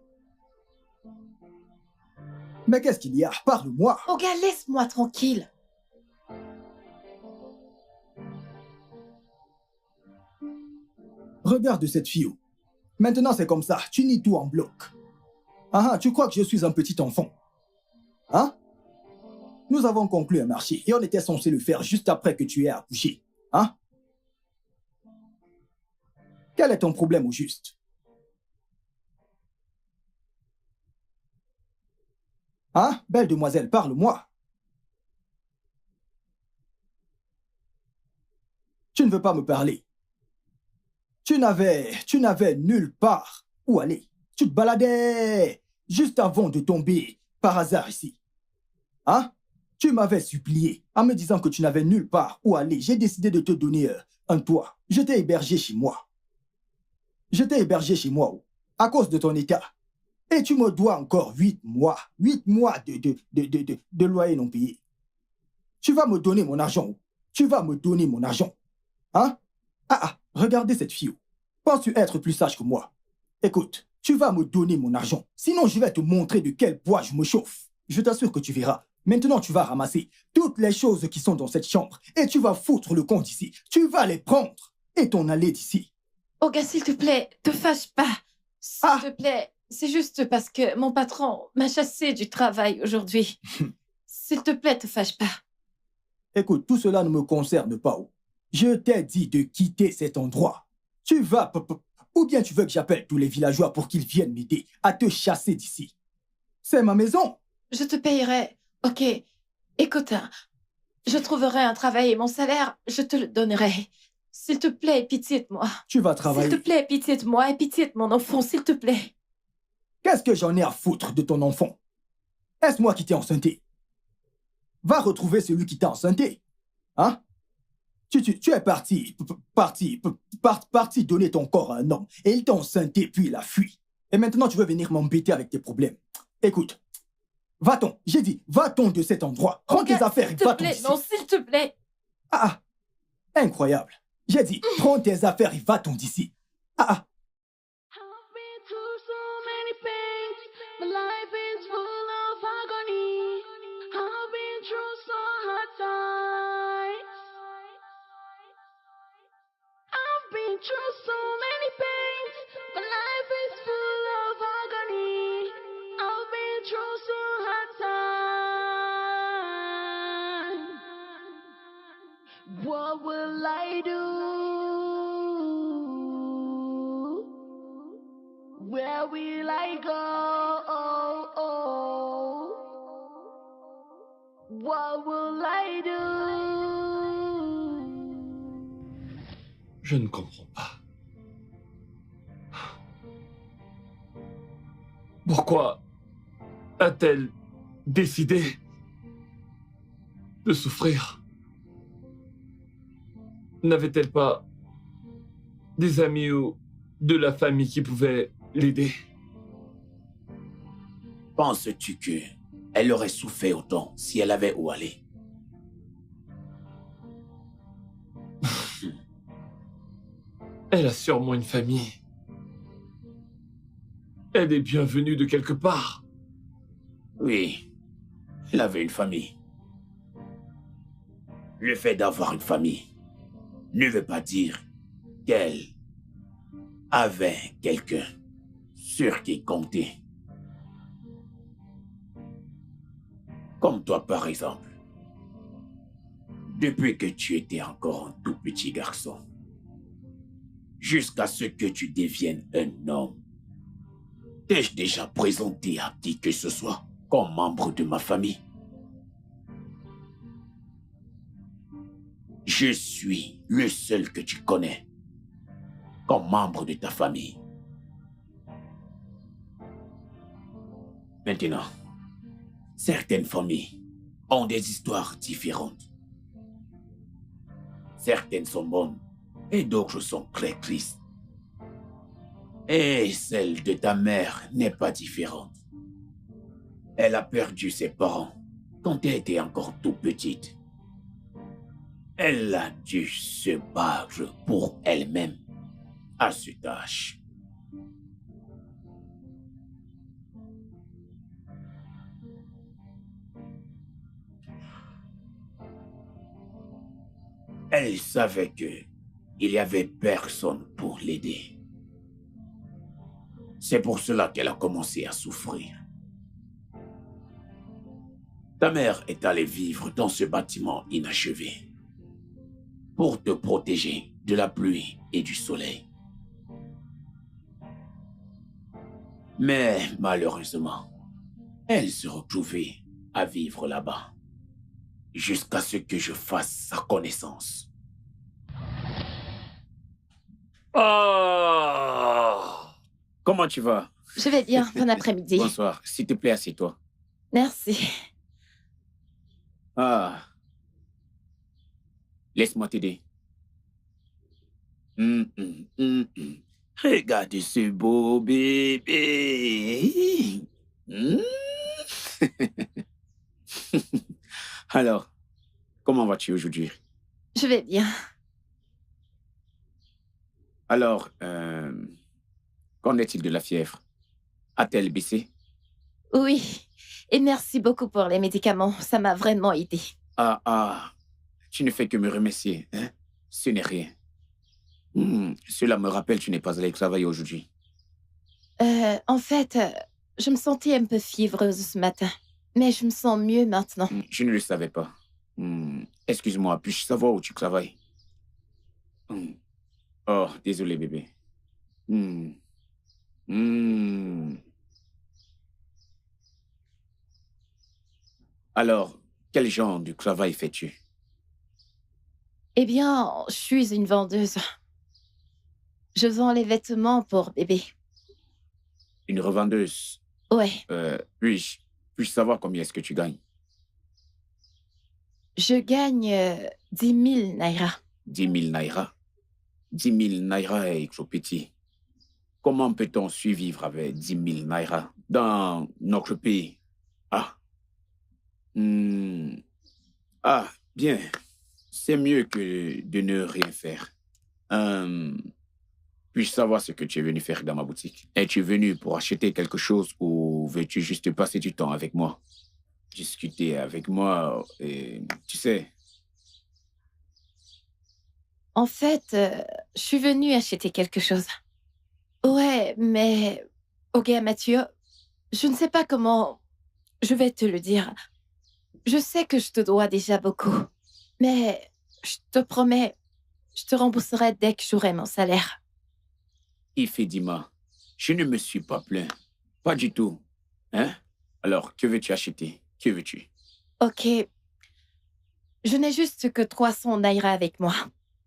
Mais qu'est-ce qu'il y a? Parle-moi. Oga, laisse-moi tranquille. Regarde cette fille. Maintenant, c'est comme ça. Tu nies tout en bloc. Ah, tu crois que je suis un petit enfant? Hein? Nous avons conclu un marché et on était censé le faire juste après que tu aies accouché. Hein? Quel est ton problème au juste? Hein? Belle demoiselle, parle-moi. Tu ne veux pas me parler. Tu n'avais nulle part où aller. Tu te baladais juste avant de tomber par hasard ici. Hein? Tu m'avais supplié en me disant que tu n'avais nulle part où aller. J'ai décidé de te donner un toit. Je t'ai hébergé chez moi. Je t'ai hébergé chez moi à cause de ton état. Et tu me dois encore 8 mois. 8 mois de loyer non payé. Tu vas me donner mon argent. Tu vas me donner mon argent. Hein? Regardez cette fille. Penses-tu être plus sage que moi? Écoute, tu vas me donner mon argent. Sinon, je vais te montrer de quel bois je me chauffe. Je t'assure que tu verras. Maintenant, tu vas ramasser toutes les choses qui sont dans cette chambre et tu vas foutre le compte ici. Tu vas les prendre et t'en aller d'ici. Olga, s'il te plaît, te fâche pas. S'il te plaît, c'est juste parce que mon patron m'a chassé du travail aujourd'hui. S'il te plaît, te fâche pas. Écoute, tout cela ne me concerne pas. Je t'ai dit de quitter cet endroit. Tu vas... Ou bien tu veux que j'appelle tous les villageois pour qu'ils viennent m'aider à te chasser d'ici. C'est ma maison. Je te payerai. Ok, écoute, hein, je trouverai un travail et mon salaire, je te le donnerai. S'il te plaît, aie pitié de moi. Tu vas travailler. S'il te plaît, aie pitié de moi, aie pitié de mon enfant, s'il te plaît. Qu'est-ce que j'en ai à foutre de ton enfant? Est-ce moi qui t'ai enceinté? Va retrouver celui qui t'a enceinté. Hein? Tu es parti donner ton corps à un homme et il t'a enceinté puis il a fui. Et maintenant tu veux venir m'embêter avec tes problèmes. Écoute, va-t'en, j'ai dit, va-t'en de cet endroit. Prends tes affaires et va-t'en d'ici. Non, s'il te plaît. Incroyable. J'ai dit, prends tes affaires et va-t'en d'ici. My life is full of agony. I've been through some hard times. I've been through so many pains. My life is full of agony. I've been through some hard times. What will I do? Where will I go? What will I do? Je ne comprends pas. Pourquoi a-t-elle décidé de souffrir? N'avait-elle pas des amis ou de la famille qui pouvaient l'aider? Penses-tu que elle aurait souffert autant si elle avait où aller? Elle a sûrement une famille. Elle est bienvenue de quelque part. Oui, elle avait une famille. Le fait d'avoir une famille ne veut pas dire qu'elle avait quelqu'un sur qui compter. Comme toi, par exemple. Depuis que tu étais encore un tout petit garçon, jusqu'à ce que tu deviennes un homme, t'ai-je déjà présenté à qui que ce soit comme membre de ma famille? Je suis le seul que tu connais comme membre de ta famille. Maintenant, certaines familles ont des histoires différentes. Certaines sont bonnes et d'autres sont très tristes. Et celle de ta mère n'est pas différente. Elle a perdu ses parents quand elle était encore tout petite. Elle a dû se battre pour elle-même à cet âge. Elle savait que il y avait personne pour l'aider. C'est pour cela qu'elle a commencé à souffrir. Ta mère est allée vivre dans ce bâtiment inachevé pour te protéger de la pluie et du soleil. Mais malheureusement, elle se retrouvait à vivre là-bas jusqu'à ce que je fasse sa connaissance. Comment tu vas? Je vais bien, bon après-midi. Bonsoir, s'il te plaît, assieds-toi. Merci. Laisse-moi t'aider. Regarde ce beau bébé. Alors, Comment vas-tu aujourd'hui? Je vais bien. Alors, qu'en est-il de la fièvre? A-t-elle baissé? Oui. Et merci beaucoup pour les médicaments. Ça m'a vraiment aidé. Ah, tu ne fais que me remercier, hein? Ce n'est rien. Cela me rappelle que tu n'es pas allé travailler aujourd'hui. En fait, je me sentais un peu fiévreuse ce matin. Mais je me sens mieux maintenant. Je ne le savais pas. Excuse-moi, puis-je savoir où tu travailles? Oh, désolé, bébé. Alors, quel genre de travail fais-tu? Eh bien, je suis une vendeuse. Je vends les vêtements pour bébé. Une revendeuse? Ouais, Puis-je savoir combien est-ce que tu gagnes? je gagne 10 000 naira. 10 000 naira. 10 000 naira est trop petit. Comment peut-on survivre avec 10 000 naira dans notre pays? Ah. Bien. C'est mieux que de ne rien faire. Puis-je savoir ce que tu es venu faire dans ma boutique? Es-tu venu pour acheter quelque chose ou veux-tu juste passer du temps avec moi? Discuter avec moi et tu sais... En fait, je suis venue acheter quelque chose. Ouais, mais... Ok, Mathieu, je ne sais pas comment je vais te le dire. Je sais que je te dois déjà beaucoup. Mais je te promets, je te rembourserai dès que j'aurai mon salaire. Ifedima, je ne me suis pas plaint. Pas du tout. Hein? Alors, que veux-tu acheter? Que veux-tu? Ok. Je n'ai juste que 300 naira avec moi.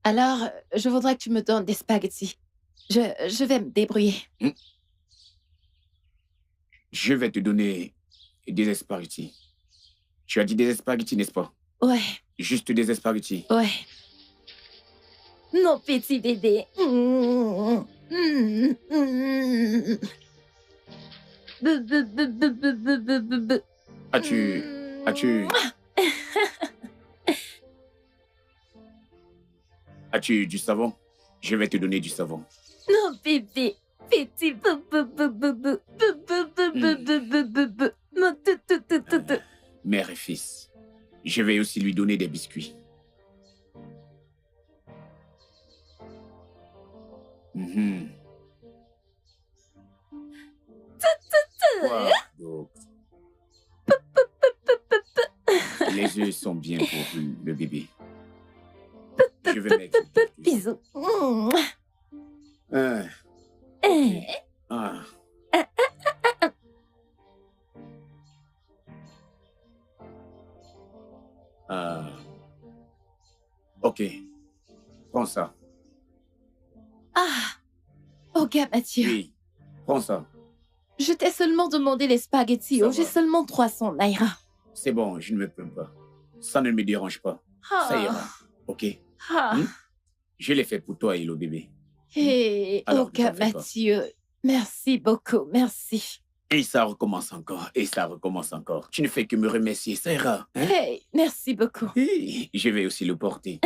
Alors, je voudrais que tu me donnes des spaghettis. Je vais me débrouiller. Je vais te donner des spaghettis. Tu as dit des spaghettis, n'est-ce pas? Ouais. Juste des spaghettis. Ouais. Mon petit bébé. As-tu... As-tu du savon? Je vais te donner du savon. Non, bébé. Petit Mère et fils. Je vais aussi lui donner des biscuits. Wow. Les œufs sont bien pour le bébé. Je vais mettre... Bisous. Ok. Prends ça. Ok, Mathieu. Oui, prends ça. Je t'ai seulement demandé les spaghettis. Ça J'ai va. seulement 300 naira. C'est bon, je ne me plains pas. Ça ne me dérange pas. Ça ira. Ok? Je l'ai fait pour toi et le bébé. Hey, Alors, ok, ne t'en fais pas. Mathieu. Merci beaucoup, merci. Et ça recommence encore. Et ça recommence encore. Tu ne fais que me remercier. Ça ira. Hein? Hey, merci beaucoup. Hey, je vais aussi le porter.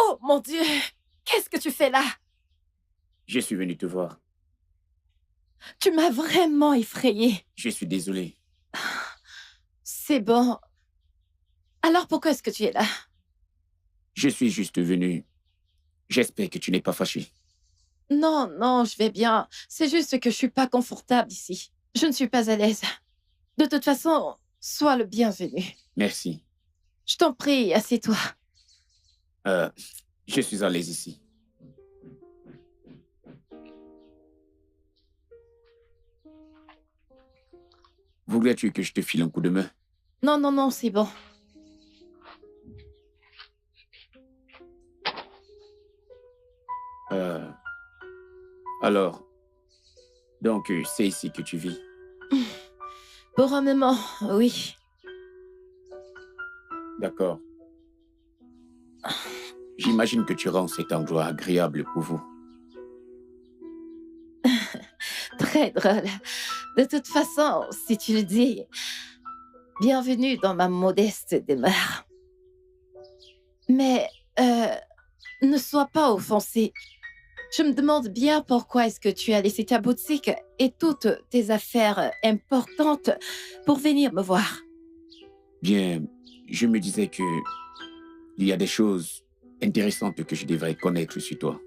Oh mon Dieu, qu'est-ce que tu fais là? Je suis venu te voir. Tu m'as vraiment effrayée. Je suis désolé. C'est bon. Alors pourquoi est-ce que tu es là? Je suis juste venu. J'espère que tu n'es pas fâché. Non, non, je vais bien. C'est juste que je suis pas confortable ici. Je ne suis pas à l'aise. De toute façon, sois le bienvenu. Merci. Je t'en prie, assieds-toi. Je suis à l'aise ici. Voudrais-tu que je te file un coup de main? Non, non, non, c'est bon. Alors, donc c'est ici que tu vis. Pour un moment, oui. D'accord. J'imagine que tu rends cet endroit agréable pour vous. Très drôle. De toute façon, si tu le dis, bienvenue dans ma modeste demeure. Mais, ne sois pas offensé. Je me demande bien pourquoi est-ce que tu as laissé ta boutique et toutes tes affaires importantes pour venir me voir. Bien, je me disais que il y a des choses intéressantes que je devrais connaître sur toi.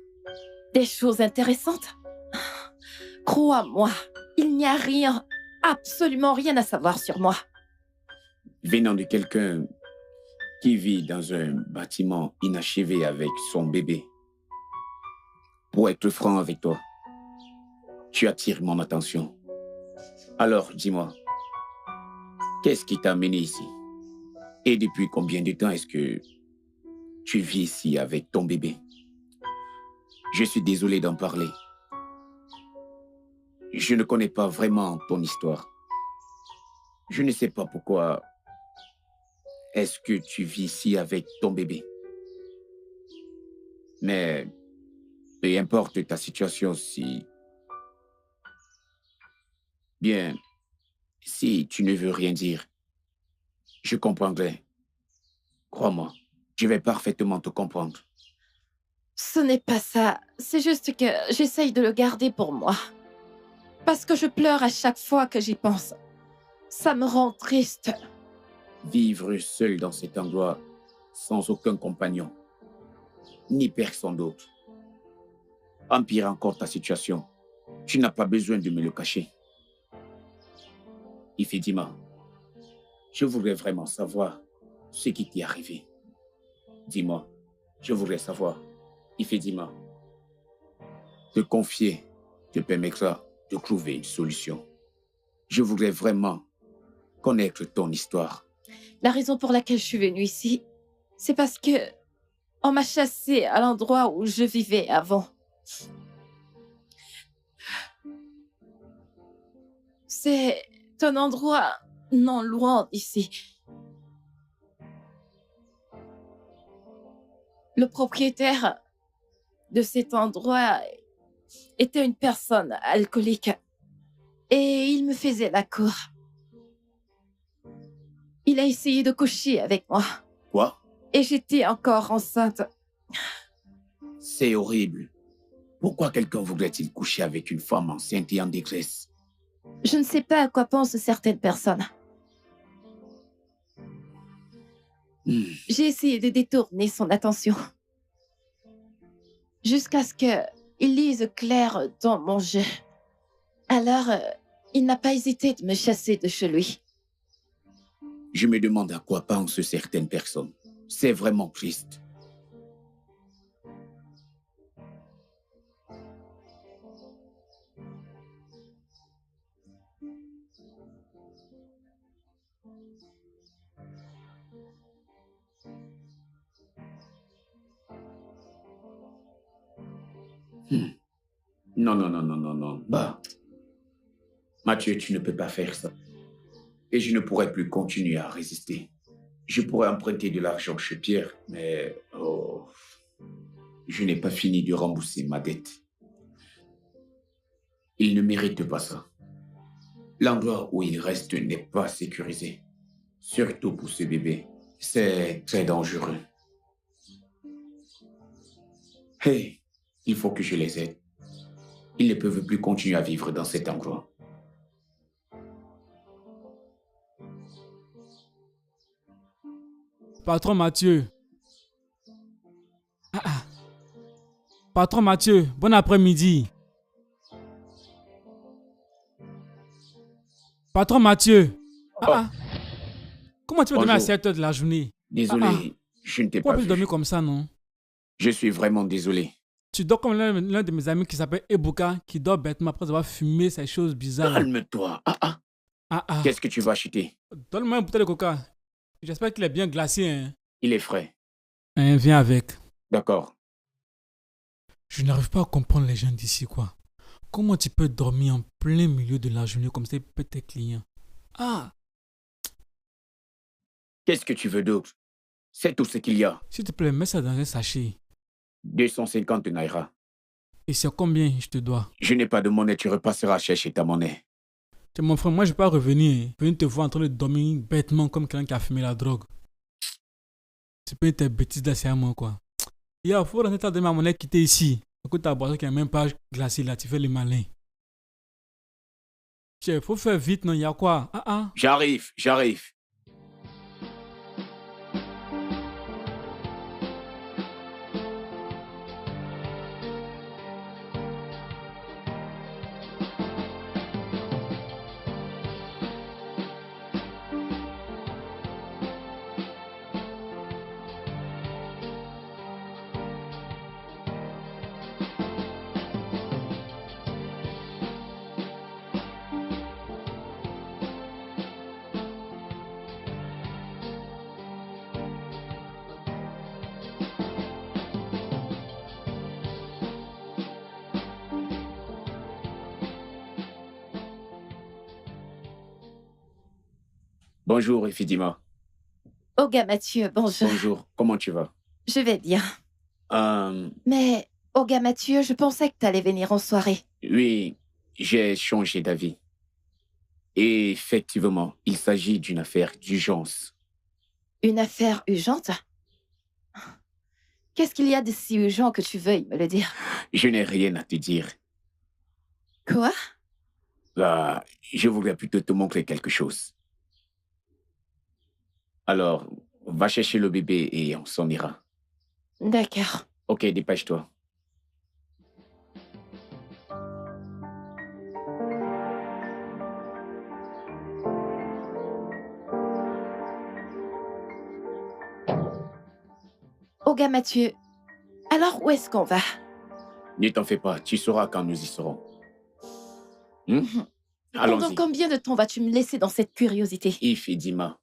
Des choses intéressantes? Crois-moi, il n'y a rien, absolument rien à savoir sur moi. Venant de quelqu'un qui vit dans un bâtiment inachevé avec son bébé, pour être franc avec toi, tu attires mon attention. Alors, dis-moi, qu'est-ce qui t'a amené ici? Et depuis combien de temps est-ce que tu vis ici avec ton bébé? Je suis désolé d'en parler. Je ne connais pas vraiment ton histoire. Je ne sais pas pourquoi est-ce que tu vis ici avec ton bébé. Mais peu importe ta situation, si tu ne veux rien dire, je comprendrai. Crois-moi, je vais parfaitement te comprendre. Ce n'est pas ça, c'est juste que j'essaye de le garder pour moi. Parce que je pleure à chaque fois que j'y pense. Ça me rend triste. Vivre seul dans cet endroit, sans aucun compagnon, ni personne d'autre. Empire encore ta situation. Tu n'as pas besoin de me le cacher. Ifedima, je voudrais vraiment savoir ce qui t'est arrivé. Dis-moi, je voudrais savoir. Ifedima, te confier te permettra de trouver une solution. Je voudrais vraiment connaître ton histoire. La raison pour laquelle je suis venue ici, c'est parce que on m'a chassée à l'endroit où je vivais avant. C'est un endroit non loin d'ici. Le propriétaire de cet endroit était une personne alcoolique et il me faisait la cour. Il a essayé de coucher avec moi. Quoi? Et j'étais encore enceinte. C'est horrible. Pourquoi quelqu'un voudrait-il coucher avec une femme enceinte et en détresse? Je ne sais pas à quoi pensent certaines personnes. J'ai essayé de détourner son attention. Jusqu'à ce qu'il lise clair dans mon jeu. Alors, il n'a pas hésité de me chasser de chez lui. Je me demande à quoi pensent certaines personnes. C'est vraiment triste. Non, non, non, non, non, non. Bah, Mathieu, tu ne peux pas faire ça. Et je ne pourrais plus continuer à résister. Je pourrais emprunter de l'argent chez Pierre, mais je n'ai pas fini de rembourser ma dette. Il ne mérite pas ça. L'endroit où il reste n'est pas sécurisé. Surtout pour ce bébé. C'est très dangereux. Hey, il faut que je les aide. Ils ne peuvent plus continuer à vivre dans cet endroit. Patron Mathieu. Patron Mathieu, bon après-midi. Patron Mathieu. Comment tu peux dormir à 7 heures de la journée? Désolé, je ne t'ai pas Pourquoi vu. dormir comme ça, non? Je suis vraiment désolé. Tu dors comme l'un de mes amis qui s'appelle Ebuka, qui dort bêtement après avoir fumé ces choses bizarres. Calme-toi. Qu'est-ce que tu vas acheter? Donne-moi une bouteille de coca. J'espère qu'il est bien glacé. Hein. Il est frais. Viens avec. D'accord. Je n'arrive pas à comprendre les gens d'ici, quoi. Comment tu peux dormir en plein milieu de la journée comme ça et peut tes clients? Qu'est-ce que tu veux d'autre? C'est tout ce qu'il y a. S'il te plaît, mets ça dans un sachet. 250 naira. Et c'est combien je te dois? Je n'ai pas de monnaie, tu repasseras chercher ta monnaie. Tu es mon frère, moi je vais pas revenir. Venir te voir en train de dormir bêtement comme quelqu'un qui a fumé la drogue. C'est pas tes bêtises là, c'est à moi quoi. Il faut rentrer ta de ma monnaie quitter ici. Écoute ta boisson qui est même pas glacée là, tu fais le malin. Chef, faut faire vite, non, il y a quoi? J'arrive. Bonjour, Ifidima. Oga Mathieu, bonjour. Bonjour, comment tu vas? Je vais bien. Mais, Oga Mathieu, je pensais que tu allais venir en soirée. Oui, j'ai changé d'avis. Et effectivement, il s'agit d'une affaire d'urgence. Une affaire urgente? Qu'est-ce qu'il y a de si urgent que tu veuilles me le dire? Je n'ai rien à te dire. Quoi? Je voudrais plutôt te montrer quelque chose. Alors, va chercher le bébé et on s'en ira. D'accord. Ok, dépêche-toi. Oga Mathieu, alors où est-ce qu'on va? Ne t'en fais pas, tu sauras quand nous y serons. Pendant Allons-y. combien de temps vas-tu me laisser dans cette curiosité? Ifidima.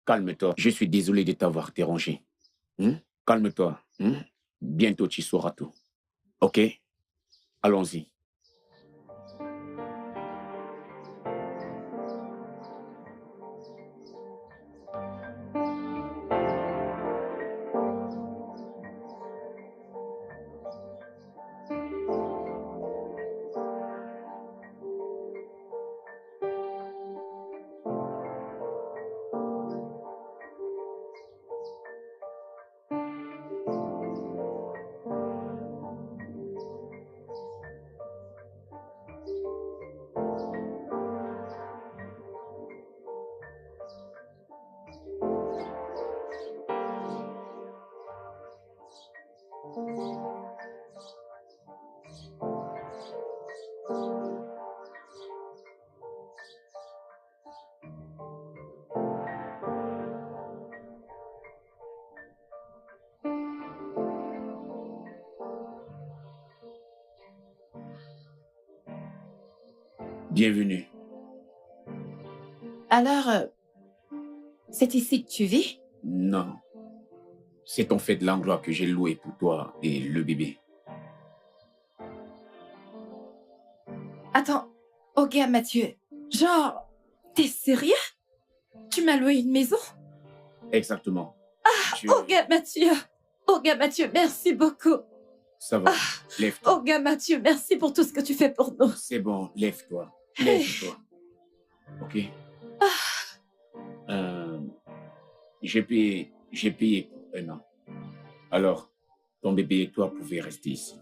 Calme-toi. Je suis désolé de t'avoir dérangé. Calme-toi. Bientôt, tu sauras tout. Ok? Allons-y. Bienvenue. Alors, c'est ici que tu vis? Non. C'est en fait l'endroit que j'ai loué pour toi et le bébé. Attends, Oga Mathieu, genre, t'es sérieux? Tu m'as loué une maison? Exactement. Oga Mathieu, merci beaucoup. Ça va, lève-toi. Oga Mathieu, merci pour tout ce que tu fais pour nous. C'est bon, lève-toi. Lève-toi. Ok? J'ai payé pour 1 an. Alors, ton bébé et toi pouvez rester ici.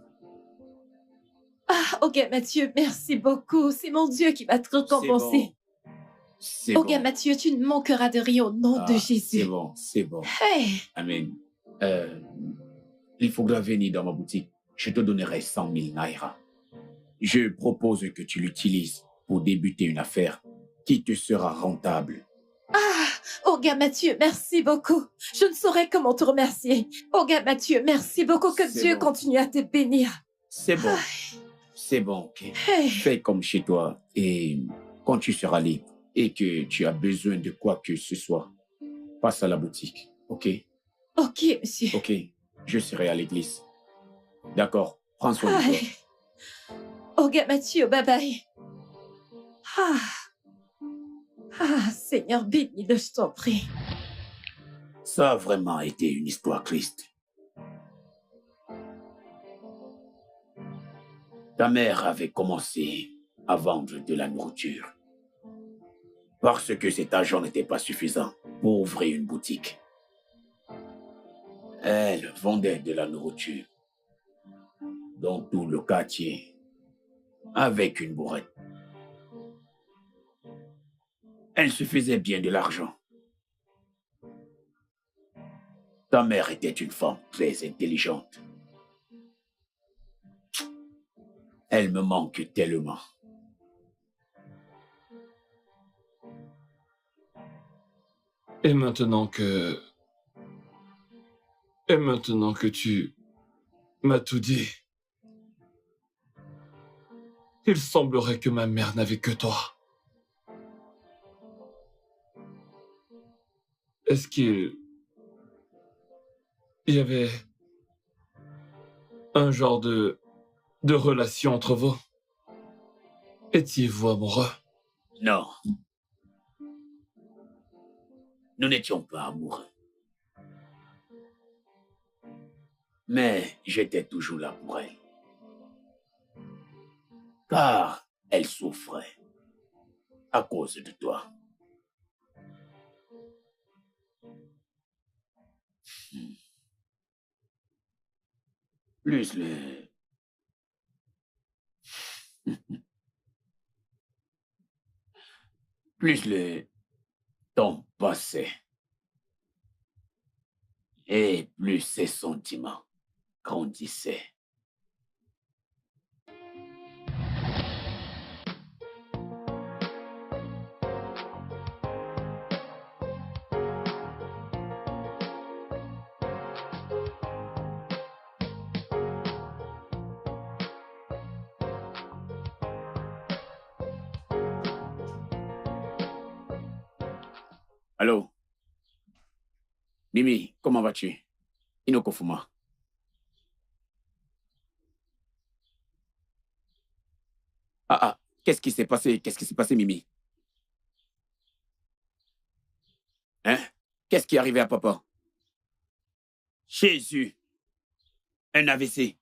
Oga Mathieu, merci beaucoup. C'est mon Dieu qui va te récompenser. C'est Oga bon. Mathieu, tu ne manqueras de rien au nom de Jésus. C'est bon. Hey. Amen. Il faudra venir dans ma boutique. Je te donnerai 100 000 naira. Je propose que tu l'utilises pour débuter une affaire qui te sera rentable. Oga Mathieu, merci beaucoup. Je ne saurais comment te remercier. Oga Mathieu, merci beaucoup. Que C'est Dieu bon. continue à te bénir. C'est bon. C'est bon, ok. Hey. Fais comme chez toi et quand tu seras libre et que tu as besoin de quoi que ce soit, passe à la boutique, ok? Ok, monsieur. Ok, je serai à l'église. D'accord, prends soin de toi. Aïe. Oga Mathieu, bye bye. Seigneur, bénis-le, je t'en prie. Ça a vraiment été une histoire triste. Ta mère avait commencé à vendre de la nourriture parce que cet argent n'était pas suffisant pour ouvrir une boutique. Elle vendait de la nourriture dans tout le quartier avec une bourrette. Elle se faisait bien de l'argent. Ta mère était une femme très intelligente. Elle me manque tellement. Et maintenant que tu m'as tout dit, il semblerait que ma mère n'avait que toi. Est-ce qu'il y avait un genre de relation entre vous? Étiez-vous amoureux? Non. Nous n'étions pas amoureux. Mais j'étais toujours là pour elle. Car elle souffrait à cause de toi. Plus le... Plus le temps passait. Et plus ses sentiments grandissaient. Allô? Mimi, comment vas-tu? Inoko Fuma. Ah, qu'est-ce qui s'est passé? Qu'est-ce qui s'est passé, Mimi? Hein? Qu'est-ce qui est arrivé à papa? Jésus! Un AVC.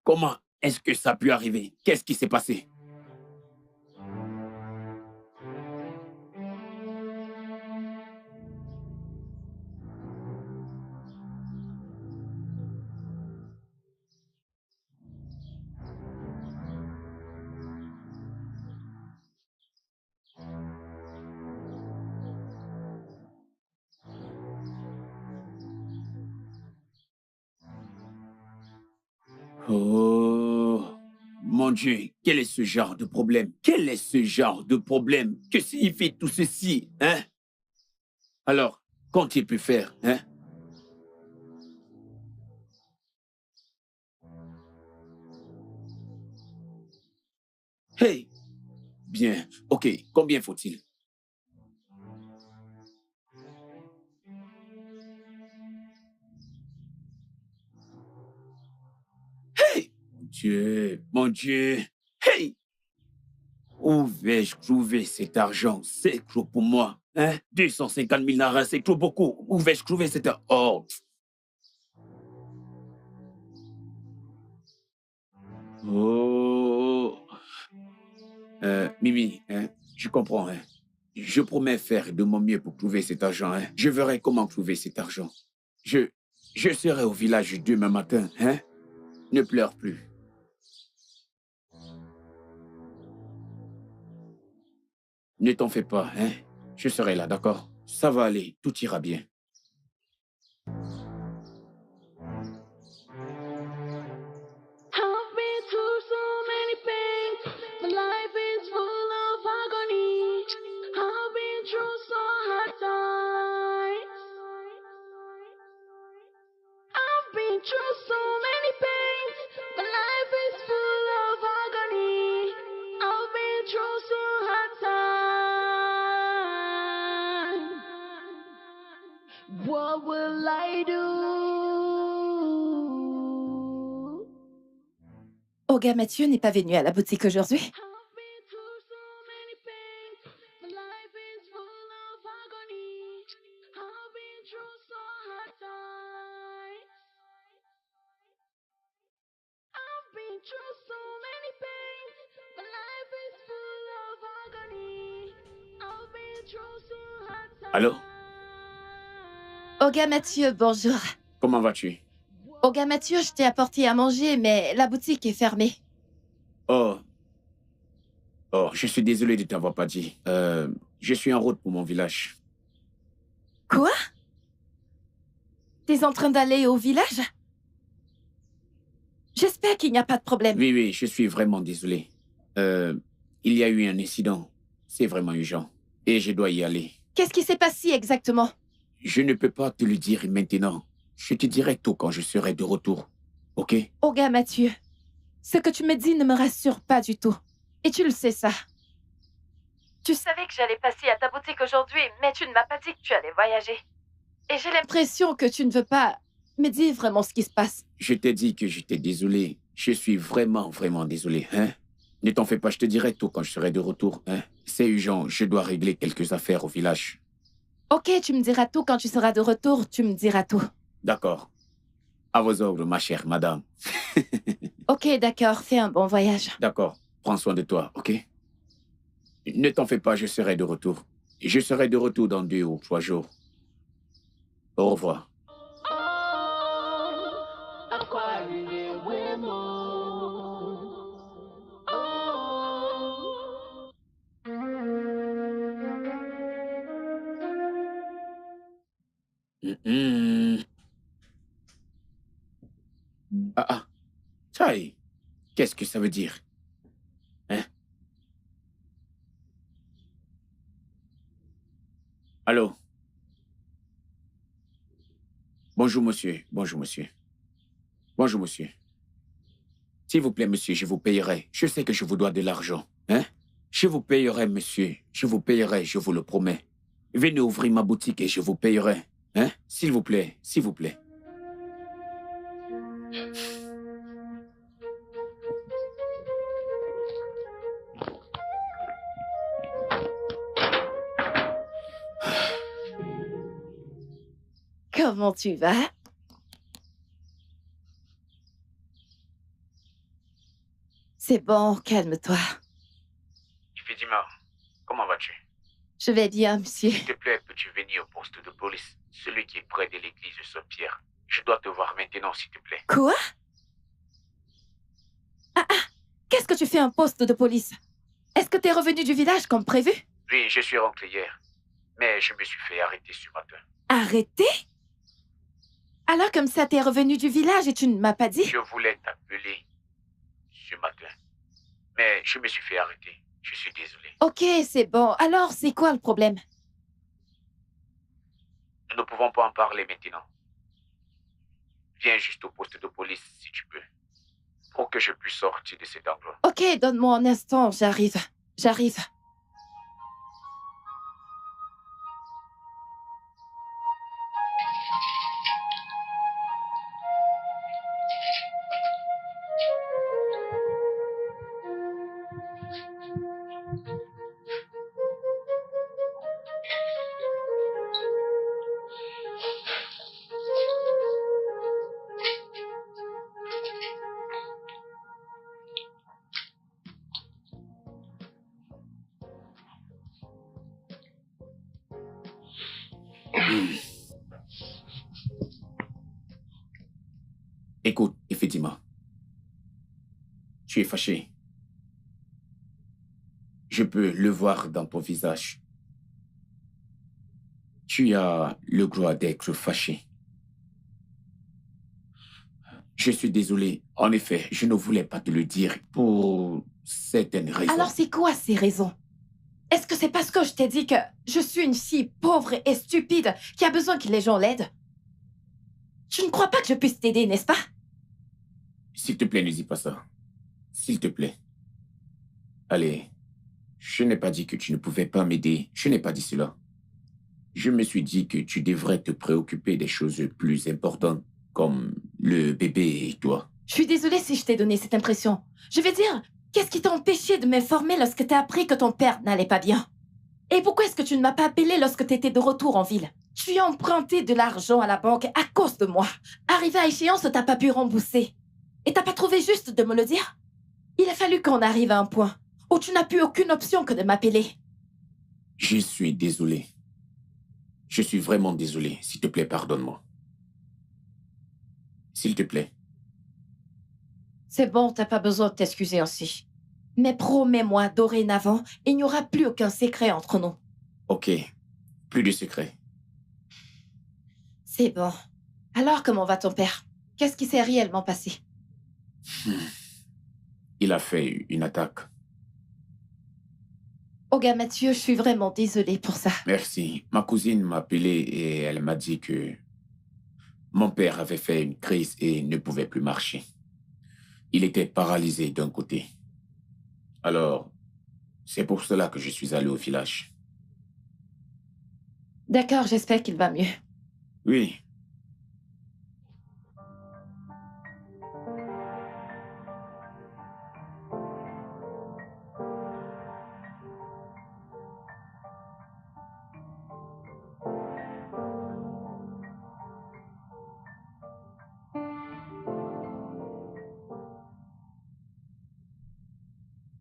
Comment est-ce que ça a pu arriver? Qu'est-ce qui s'est passé? Oh, mon Dieu, quel est ce genre de problème? Quel est ce genre de problème? Que signifie tout ceci, hein? Alors, qu'ont-ils pu faire, hein? Hey! Bien, ok, combien faut-il? Hey! Mon Dieu, hey! Où vais-je trouver cet argent? C'est trop pour moi, hein? 250 000 naras, c'est trop beaucoup. Où vais-je trouver cet argent? Oh! Oh! Mimi, hein, je comprends, hein. Je promets faire de mon mieux pour trouver cet argent, hein. Je verrai comment trouver cet argent. Je serai au village demain matin, hein. Ne pleure plus. Ne t'en fais pas, hein. Je serai là, d'accord? Ça va aller, tout ira bien. I've been through so many pains. My life is full of agony. I've been through so hard times. I've been through so many pains. My life is full of agony. I've been through so hard times. What will I do? Olga Mathieu n'est pas venu à la boutique aujourd'hui. I've been through so many pains. My life is full of agony. Allô? Oga Mathieu, bonjour. Comment vas-tu? Oga Mathieu, je t'ai apporté à manger, mais la boutique est fermée. Oh. Oh, je suis désolé de t'avoir pas dit. Je suis en route pour mon village. Quoi? T'es en train d'aller au village? J'espère qu'il n'y a pas de problème. Oui, oui, je suis vraiment désolé. Il y a eu un incident. C'est vraiment urgent. Et je dois y aller. Qu'est-ce qui s'est passé exactement? Je ne peux pas te le dire maintenant. Je te dirai tout quand je serai de retour. Ok? Oga Mathieu, ce que tu me dis ne me rassure pas du tout. Et tu le sais ça. Tu savais que j'allais passer à ta boutique aujourd'hui, mais tu ne m'as pas dit que tu allais voyager. Et j'ai l'impression que tu ne veux pas me dire vraiment ce qui se passe. Je t'ai dit que j'étais désolé. Je suis vraiment, vraiment désolé, hein? Ne t'en fais pas, je te dirai tout quand je serai de retour, hein? C'est urgent, je dois régler quelques affaires au village. Ok, tu me diras tout quand tu seras de retour, tu me diras tout. D'accord. À vos ordres, ma chère madame. Ok, d'accord, fais un bon voyage. D'accord, prends soin de toi, ok? Ne t'en fais pas, je serai de retour. Je serai de retour dans 2 ou 3 jours. Au revoir. Mhm. Ah ah. Chai, qu'est-ce que ça veut dire? Hein? Allô? Bonjour, monsieur. Bonjour, monsieur. Bonjour, monsieur. S'il vous plaît, monsieur, je vous payerai. Je sais que je vous dois de l'argent. Hein? Je vous payerai, monsieur. Je vous payerai, je vous le promets. Venez ouvrir ma boutique et je vous payerai. Hein? S'il vous plaît, s'il vous plaît. Comment tu vas? C'est bon, calme-toi. Ifedima, comment vas-tu? Je vais bien, monsieur. S'il te plaît, peux-tu venir au poste de police, celui qui est près de l'église de Saint-Pierre? Je dois te voir maintenant, s'il te plaît. Quoi? Ah ah! Qu'est-ce que tu fais un poste de police? Est-ce que t'es revenu du village comme prévu? Oui, je suis rentré hier, mais je me suis fait arrêter ce matin. Arrêté? Alors comme ça, t'es revenu du village et tu ne m'as pas dit? Je voulais t'appeler ce matin, mais je me suis fait arrêter. Je suis désolé. Ok, c'est bon. Alors, c'est quoi le problème? Nous ne pouvons pas en parler maintenant. Viens juste au poste de police si tu peux, pour que je puisse sortir de cet endroit. Ok, donne-moi un instant, j'arrive. J'arrive. Écoute, effectivement, tu es fâché. Je peux le voir dans ton visage. Tu as le droit d'être fâché. Je suis désolé. En effet, je ne voulais pas te le dire pour certaines raisons. Alors, c'est quoi ces raisons? Est-ce que c'est parce que je t'ai dit que je suis une fille pauvre et stupide qui a besoin que les gens l'aident? Tu ne crois pas que je puisse t'aider, n'est-ce pas? S'il te plaît, ne dis pas ça. S'il te plaît. Allez, je n'ai pas dit que tu ne pouvais pas m'aider. Je n'ai pas dit cela. Je me suis dit que tu devrais te préoccuper des choses plus importantes, comme le bébé et toi. Je suis désolée si je t'ai donné cette impression. Je veux dire, qu'est-ce qui t'a empêché de m'informer lorsque t'as appris que ton père n'allait pas bien? Et pourquoi est-ce que tu ne m'as pas appelé lorsque t'étais de retour en ville? Tu as emprunté de l'argent à la banque à cause de moi. Arrivé à échéance, t'as pas pu rembourser. Et t'as pas trouvé juste de me le dire? Il a fallu qu'on arrive à un point où tu n'as plus aucune option que de m'appeler. Je suis désolé. Je suis vraiment désolé. S'il te plaît, pardonne-moi. S'il te plaît. C'est bon, t'as pas besoin de t'excuser ainsi. Mais promets-moi, dorénavant, il n'y aura plus aucun secret entre nous. Ok. Plus de secrets. C'est bon. Alors, comment va ton père? Qu'est-ce qui s'est réellement passé? Il a fait une attaque. Olga Mathieu, je suis vraiment désolée pour ça. Merci. Ma cousine m'a appelé et elle m'a dit que mon père avait fait une crise et ne pouvait plus marcher. Il était paralysé d'un côté. Alors, c'est pour cela que je suis allé au village. D'accord, j'espère qu'il va mieux. Oui.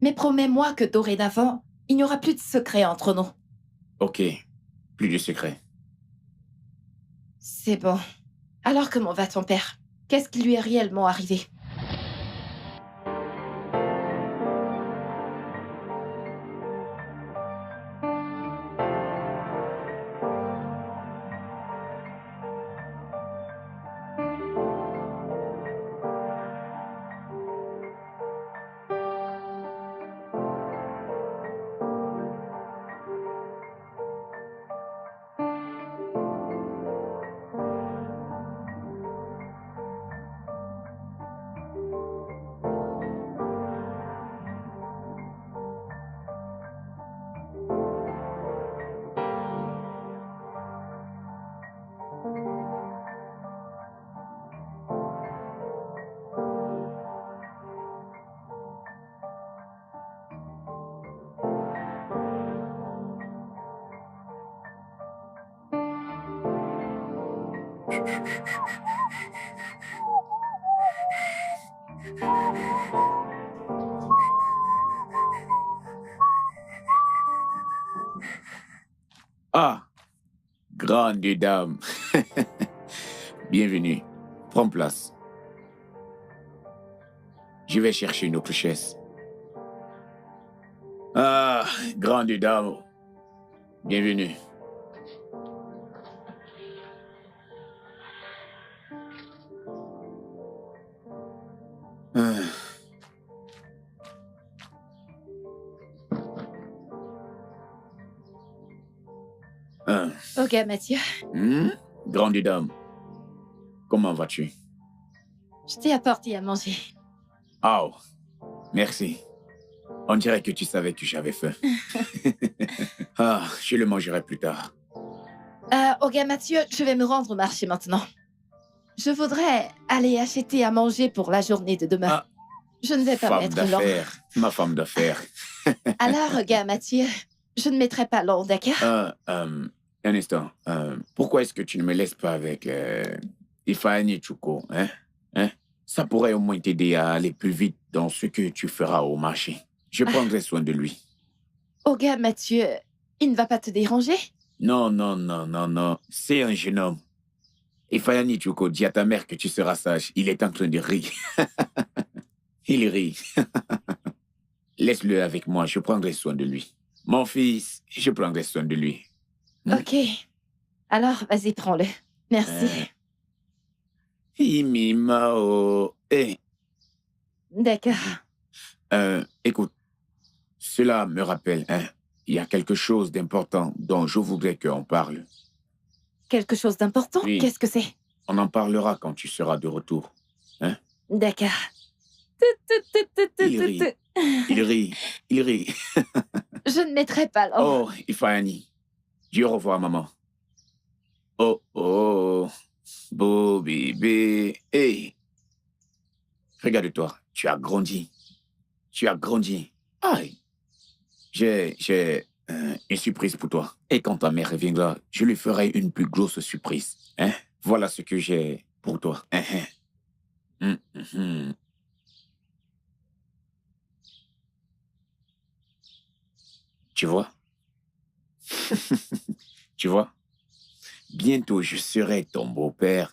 Mais promets-moi que dorénavant, il n'y aura plus de secret entre nous. Ok. Plus de secrets. C'est bon. Alors, comment va ton père? Qu'est-ce qui lui est réellement arrivé? Ah, grande dame. Bienvenue. Prends place. Je vais chercher une autre chaise. Ah, grande dame. Bienvenue. Ah. Ah. Olga Mathieu, Grande dame. Comment vas-tu? je t'ai apporté à manger. Oh, merci. On dirait que tu savais que j'avais faim. Ah, je le mangerai plus tard. Olga Mathieu, je vais me rendre au marché maintenant. Je voudrais aller acheter à manger pour la journée de demain. Ah, Je ne vais pas femme mettre long. d'affaires. Ma femme d'affaires. Alors, Olga Mathieu, je ne mettrai pas long, d'accord? Un instant. Pourquoi est-ce que tu ne me laisses pas avec Ifeanyi Chukwu, hein? Ça pourrait au moins t'aider à aller plus vite dans ce que tu feras au marché. Je prendrai soin de lui. Olga Mathieu, il ne va pas te déranger? Non, non, non, non, non. C'est un jeune homme. Ifeanyi Chukwu, dis à ta mère que tu seras sage. Il est en train de rire. Il rit. Laisse-le avec moi, je prendrai soin de lui. Mon fils, je prendrai soin de lui. Ok. Alors, vas-y, prends-le. Merci. Imimao. D'accord. Écoute, cela me rappelle, il y a quelque chose d'important dont je voudrais qu'on parle. Quelque chose d'important? Oui. Qu'est-ce que c'est? On en parlera quand tu seras de retour. D'accord. Il rit. Il rit. Il rit. Je ne mettrai pas long. Oh, Ifeanyi. Dis au revoir, maman. Oh, oh. Beau bébé. Hey. Regarde-toi. Tu as grandi. Tu as grandi. Aïe. J'ai une surprise pour toi. Et quand ta mère reviendra, je lui ferai une plus grosse surprise. Voilà ce que j'ai pour toi. Tu vois? Tu vois? Bientôt, je serai ton beau-père.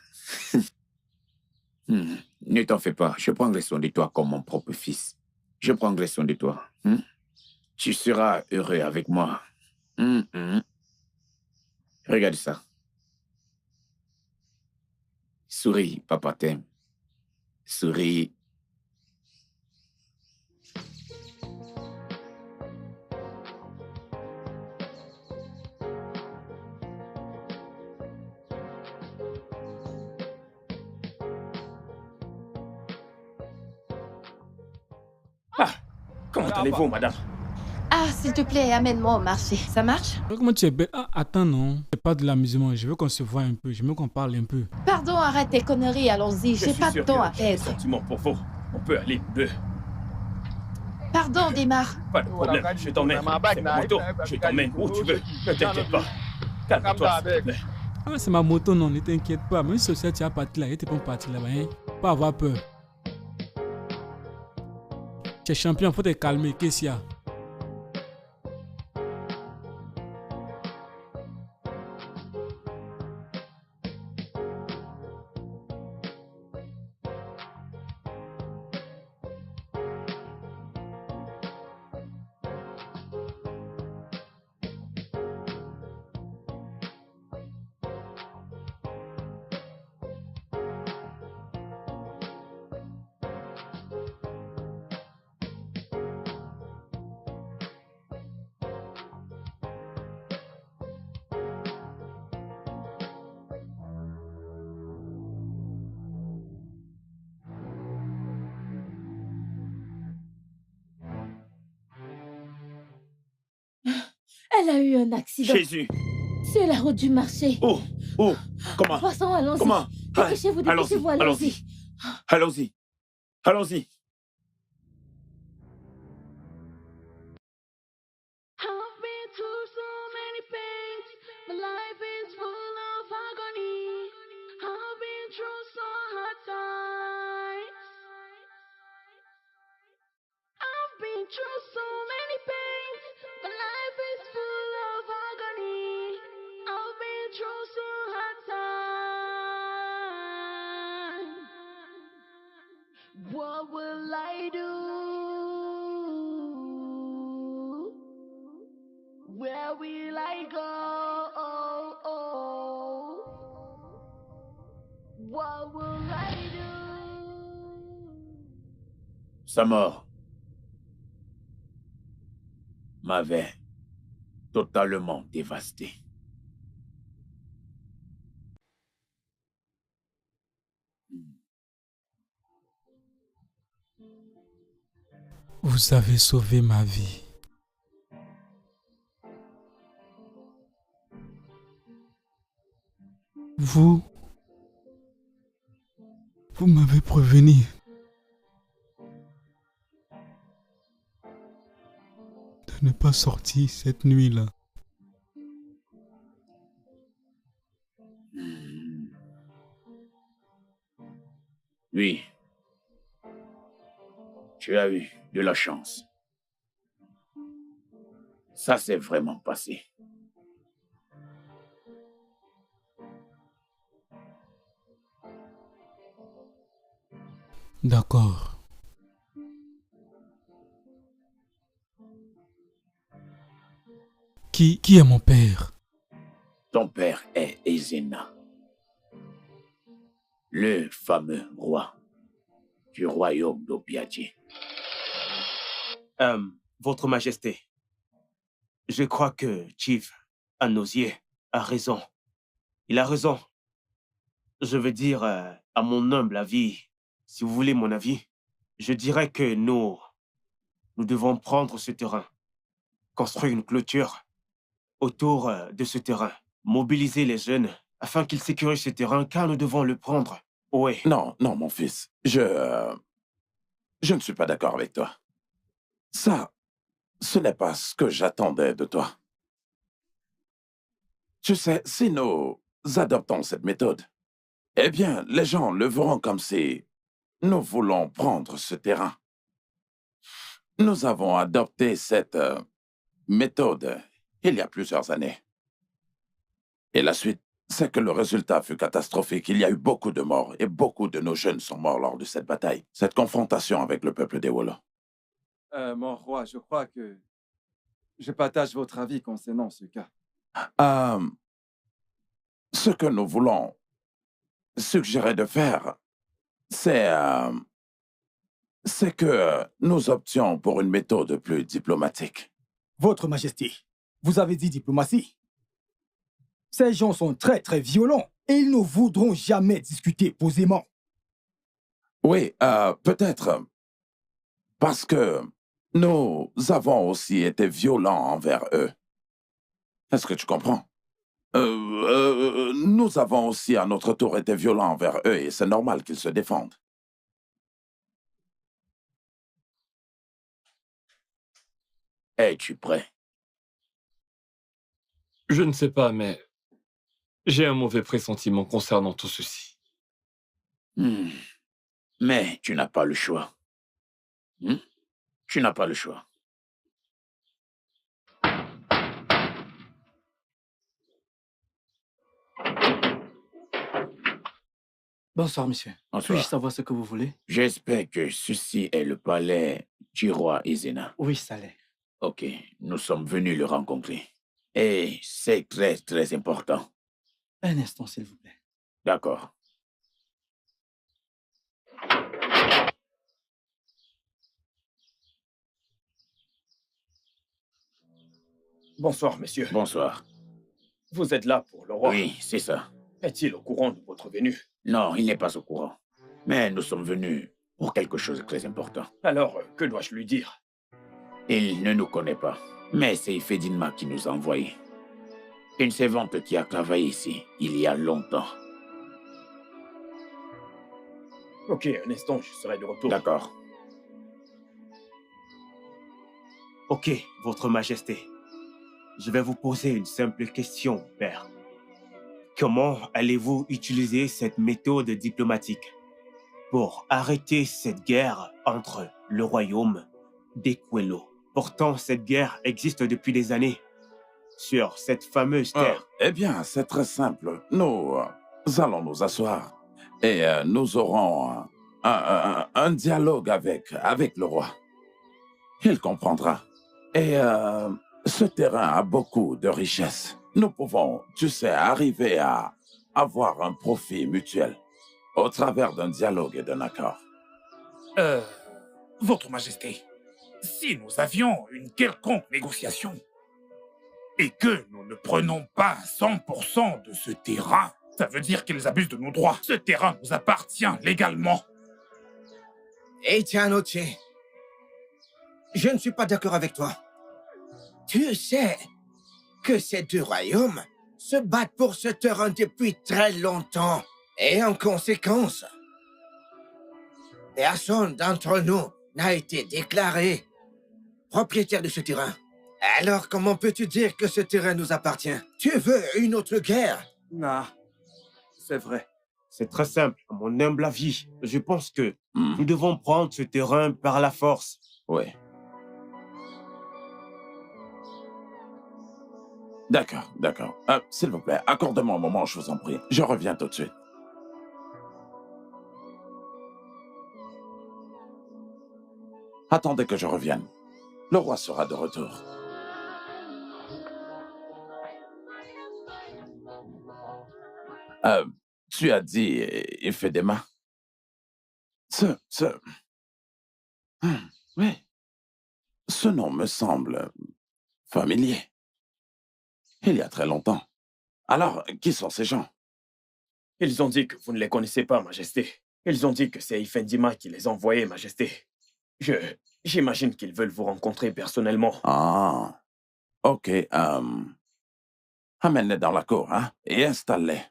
Ne t'en fais pas, je prendrai soin de toi comme mon propre fils. Je prendrai soin de toi. Tu seras heureux avec moi. Regarde ça. Souris, papa t'aime. Souris. Comment allez-vous, madame? Ah, s'il te plaît, amène-moi au marché. Ça marche? Comment tu es belle? Ah, attends, non. C'est pas de l'amusement. Je veux qu'on se voie un peu. Je veux qu'on parle un peu. Pardon, arrête tes conneries, allons-y. J'ai pas de temps à J'ai des perdre. sentiments pour vous. On peut aller deux. Pardon, démarre. Pas de problème, je t'emmène. C'est ma moto. Je t'emmène où tu veux. Ne t'inquiète pas. Calme-toi, s'il te plaît. Ah, c'est ma moto, non. Ne t'inquiète pas. Même si tu as parti là, il te pas partir là-bas. Hein? Pas avoir peur. Tu es champion, faut te calmer. Qu'est-ce qu'il y a? Elle a eu un accident. Jésus. Sur la route du marché. Où? Comment? Passons, allons-y. Comment? Dépêchez-vous, dépêchez-vous, allons-y. Allons-y. Allons-y. I've been through so many pains. My life is full of agony. I've been through so hard times. I've been through so many pains. My life is full of agony. I've been through so hard times. What will I do? Where will I go? What will I do? Sa mort m'avait totalement dévasté. Vous avez sauvé ma vie. Vous m'avez prévenu. De ne pas sortir cette nuit-là. Oui. Tu as eu de la chance. Ça s'est vraiment passé. D'accord. Qui est mon père? Ton père est Ezena, le fameux roi du royaume d'Opiadie. Votre Majesté, je crois que Chief Anosier a raison. Il a raison. Je veux dire, à mon humble avis, si vous voulez mon avis, je dirais que nous devons prendre ce terrain, construire une clôture autour de ce terrain, mobiliser les jeunes afin qu'ils sécurisent ce terrain, car nous devons le prendre. Oui. Non, mon fils. Je ne suis pas d'accord avec toi. Ça, ce n'est pas ce que j'attendais de toi. Tu sais, si nous adoptons cette méthode, eh bien, les gens le verront comme si nous voulons prendre ce terrain. Nous avons adopté cette méthode il y a plusieurs années. Et la suite c'est que le résultat fut catastrophique. Il y a eu beaucoup de morts et beaucoup de nos jeunes sont morts lors de cette bataille, cette confrontation avec le peuple des Wolo. Mon roi, je crois que je partage votre avis concernant ce cas. Ce que nous voulons suggérer de faire, c'est que nous options pour une méthode plus diplomatique. Votre Majesté, vous avez dit diplomatie. Ces gens sont très, très violents et ils ne voudront jamais discuter posément. Oui, peut-être parce que nous avons aussi été violents envers eux. Est-ce que tu comprends? Nous avons aussi à notre tour été violents envers eux et c'est normal qu'ils se défendent. Es-tu prêt? Je ne sais pas, mais j'ai un mauvais pressentiment concernant tout ceci. Mais tu n'as pas le choix. Tu n'as pas le choix. Bonsoir, monsieur. Bonsoir. Puis-je savoir ce que vous voulez? J'espère que ceci est le palais du roi Izena. Oui, ça l'est. Ok, nous sommes venus le rencontrer. Et c'est très, très important. Un instant, s'il vous plaît. D'accord. Bonsoir, messieurs. Bonsoir. Vous êtes là pour le roi. Oui, c'est ça. Est-il au courant de votre venue? Non, il n'est pas au courant. Mais nous sommes venus pour quelque chose de très important. Alors, que dois-je lui dire? Il ne nous connaît pas. Mais c'est Ifedinma qui nous a envoyés. Une servante qui a travaillé ici, il y a longtemps. Ok, un instant, je serai de retour. D'accord. Ok, votre majesté. Je vais vous poser une simple question, père. Comment allez-vous utiliser cette méthode diplomatique pour arrêter cette guerre entre le royaume des Kwelo? Pourtant, cette guerre existe depuis des années sur cette fameuse terre. Eh bien, c'est très simple. Nous allons nous asseoir et nous aurons un dialogue avec le roi. Il comprendra. Et ce terrain a beaucoup de richesses. Nous pouvons, tu sais, arriver à avoir un profit mutuel au travers d'un dialogue et d'un accord. Votre Majesté, si nous avions une quelconque négociation et que nous ne prenons pas 100% de ce terrain, ça veut dire qu'ils abusent de nos droits. Ce terrain nous appartient légalement. Etianoche, je ne suis pas d'accord avec toi. Tu sais que ces deux royaumes se battent pour ce terrain depuis très longtemps. Et en conséquence, personne d'entre nous n'a été déclaré propriétaire de ce terrain. Alors comment peux-tu dire que ce terrain nous appartient? Tu veux une autre guerre? Non, c'est vrai. C'est très simple. À mon humble avis, je pense que nous devons prendre ce terrain par la force. Oui. D'accord, d'accord. S'il vous plaît, accordez-moi un moment, je vous en prie. Je reviens tout de suite. Attendez que je revienne. Le roi sera de retour. Tu as dit Ifedema? Oui. Ce nom me semble familier. Il y a très longtemps. Alors, qui sont ces gens? Ils ont dit que vous ne les connaissez pas, Majesté. Ils ont dit que c'est Ifendima qui les a envoyés, Majesté. J'imagine qu'ils veulent vous rencontrer personnellement. Ah, ok. Amène-les dans la cour, hein, et installe-les.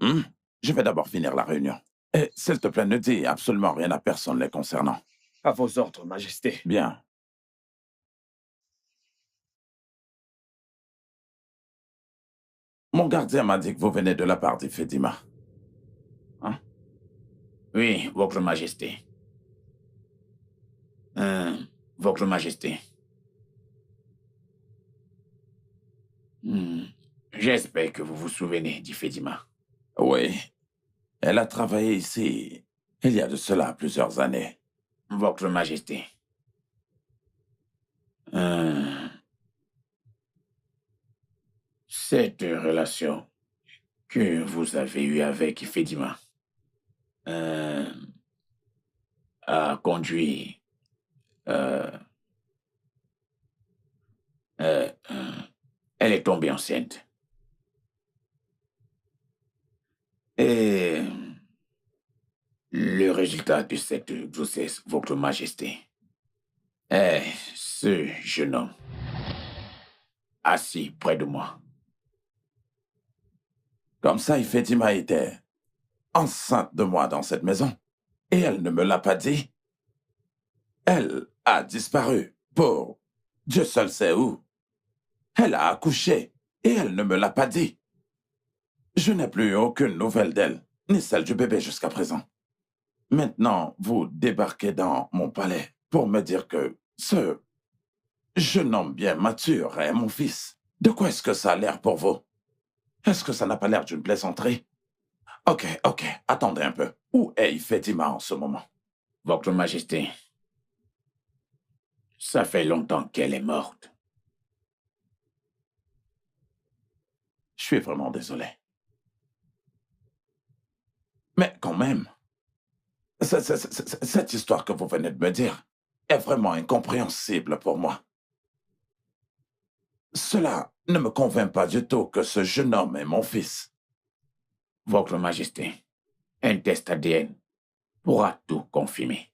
Je vais d'abord finir la réunion. Et s'il te plaît, ne dis absolument rien à personne les concernant. À vos ordres, Majesté. Bien. Mon gardien m'a dit que vous venez de la part d'Ifedima. Hein? Oui, Votre Majesté. Votre Majesté. J'espère que vous vous souvenez d'Ifedima. Oui. Elle a travaillé ici il y a de cela plusieurs années. Votre Majesté. Cette relation que vous avez eue avec Ifedima a conduit elle est tombée enceinte. Et le résultat de cette grossesse, Votre Majesté, est ce jeune homme assis près de moi. Comme ça, Ifedima était enceinte de moi dans cette maison. Et elle ne me l'a pas dit. Elle a disparu pour Dieu seul sait où. Elle a accouché et elle ne me l'a pas dit. Je n'ai plus aucune nouvelle d'elle, ni celle du bébé jusqu'à présent. Maintenant, vous débarquez dans mon palais pour me dire que ce jeune homme bien mature est mon fils. De quoi est-ce que ça a l'air pour vous? Est-ce que ça n'a pas l'air d'une plaisanterie? Ok, attendez un peu. Où est Ifedima en ce moment? Votre Majesté, ça fait longtemps qu'elle est morte. Je suis vraiment désolé. Mais quand même, cette histoire que vous venez de me dire est vraiment incompréhensible pour moi. Cela ne me convainc pas du tout que ce jeune homme est mon fils. Votre Majesté, un test ADN pourra tout confirmer.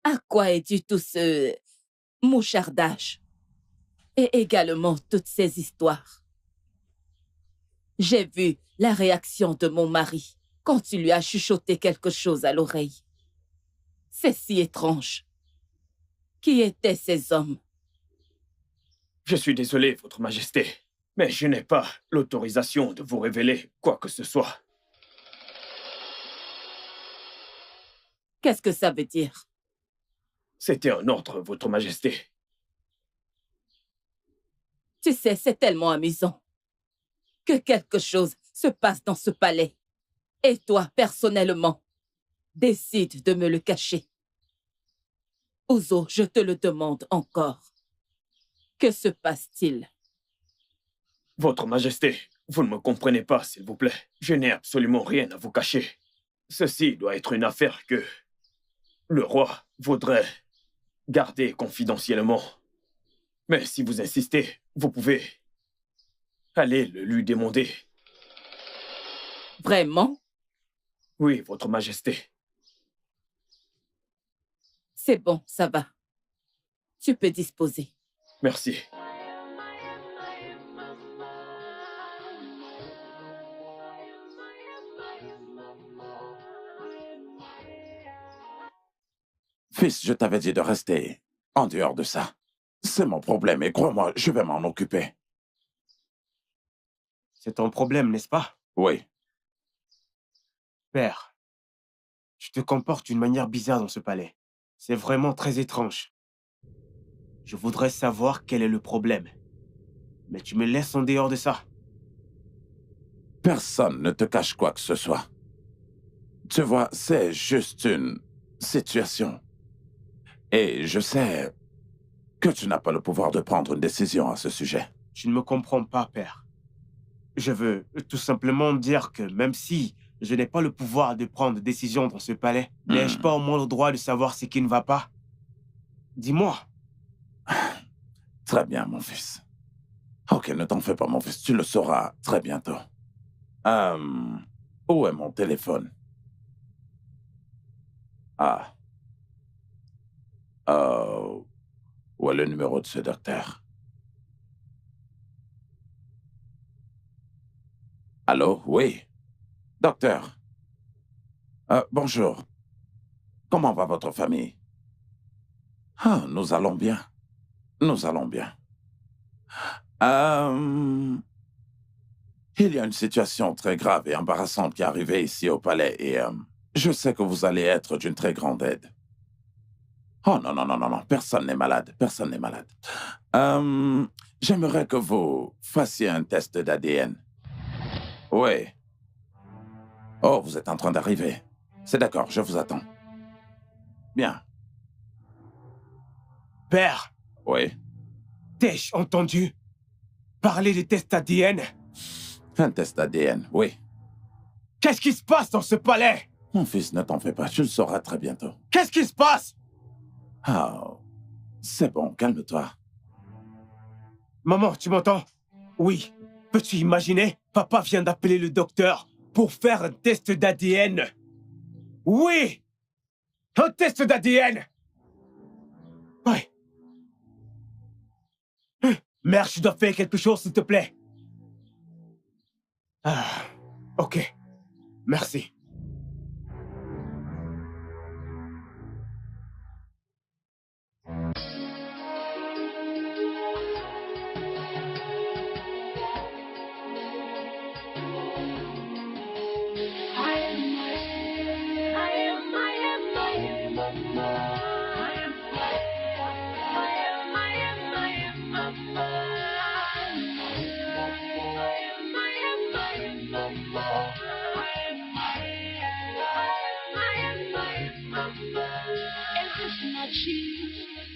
À quoi est dû tout ce mouchardage? Et également toutes ces histoires. J'ai vu la réaction de mon mari quand tu lui as chuchoté quelque chose à l'oreille. C'est si étrange. Qui étaient ces hommes? Je suis désolé, Votre Majesté, mais je n'ai pas l'autorisation de vous révéler quoi que ce soit. Qu'est-ce que ça veut dire? C'était un ordre, Votre Majesté. Tu sais, c'est tellement amusant que quelque chose se passe dans ce palais. Et toi, personnellement, décides de me le cacher. Ouzo, je te le demande encore. Que se passe-t-il? Votre Majesté, vous ne me comprenez pas, s'il vous plaît. Je n'ai absolument rien à vous cacher. Ceci doit être une affaire que le roi voudrait garder confidentiellement. Mais si vous insistez, vous pouvez aller le lui demander. Vraiment? Oui, Votre Majesté. C'est bon, ça va. Tu peux disposer. Merci. Fils, je t'avais dit de rester en dehors de ça. C'est mon problème et crois-moi, je vais m'en occuper. C'est ton problème, n'est-ce pas? Oui. Père, tu te comportes d'une manière bizarre dans ce palais. C'est vraiment très étrange. Je voudrais savoir quel est le problème. Mais tu me laisses en dehors de ça. Personne ne te cache quoi que ce soit. Tu vois, c'est juste une situation. Et je sais que tu n'as pas le pouvoir de prendre une décision à ce sujet. Tu ne me comprends pas, père. Je veux tout simplement dire que même si je n'ai pas le pouvoir de prendre des décisions dans ce palais, n'ai-je pas au moins le droit de savoir ce qui ne va pas? Dis-moi. Très bien, mon fils. Ok, ne t'en fais pas, mon fils. Tu le sauras très bientôt. Où est mon téléphone? Ah. Où est le numéro de ce docteur? Allô? Oui. Docteur. Bonjour. Comment va votre famille? Ah, nous allons bien. Nous allons bien. Il y a une situation très grave et embarrassante qui est arrivée ici au palais et je sais que vous allez être d'une très grande aide. Oh non, non, non, non, non, personne n'est malade, personne n'est malade. J'aimerais que vous fassiez un test d'ADN. Oui. Oh, vous êtes en train d'arriver. C'est d'accord, je vous attends. Bien. Père. Oui. T'ai-je entendu parler de test ADN? Un test ADN, oui. Qu'est-ce qui se passe dans ce palais? Mon fils, ne t'en fais pas, tu le sauras très bientôt. Qu'est-ce qui se passe? Ah, c'est bon, calme-toi. Maman, tu m'entends? Oui. Peux-tu imaginer? Papa vient d'appeler le docteur pour faire un test d'ADN. Oui! Un test d'ADN! Oui. Mère, je dois faire quelque chose, s'il te plaît. Ah, ok. Merci.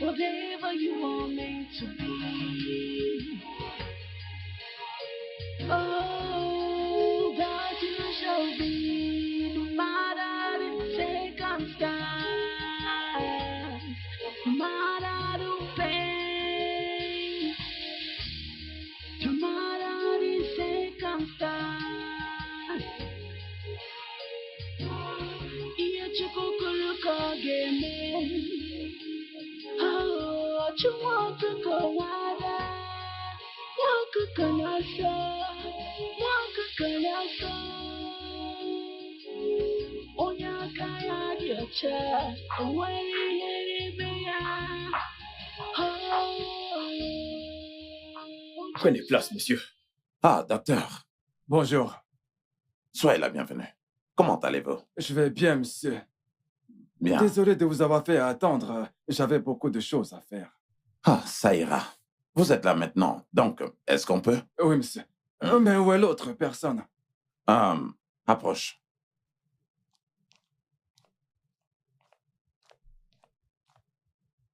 Whatever you are meant to be. Oh, God, you shall be, no matter the circumstance, no matter the pain, no matter the circumstance. Oh, you want to go wider. Prenez place, monsieur. Ah, docteur. Bonjour. Soyez la bienvenue. Comment allez-vous? Je vais bien, monsieur. Bien. Désolé de vous avoir fait attendre. J'avais beaucoup de choses à faire. Ah, ça ira. Vous êtes là maintenant, donc est-ce qu'on peut? Oui, monsieur. Mais où est l'autre personne? Approche.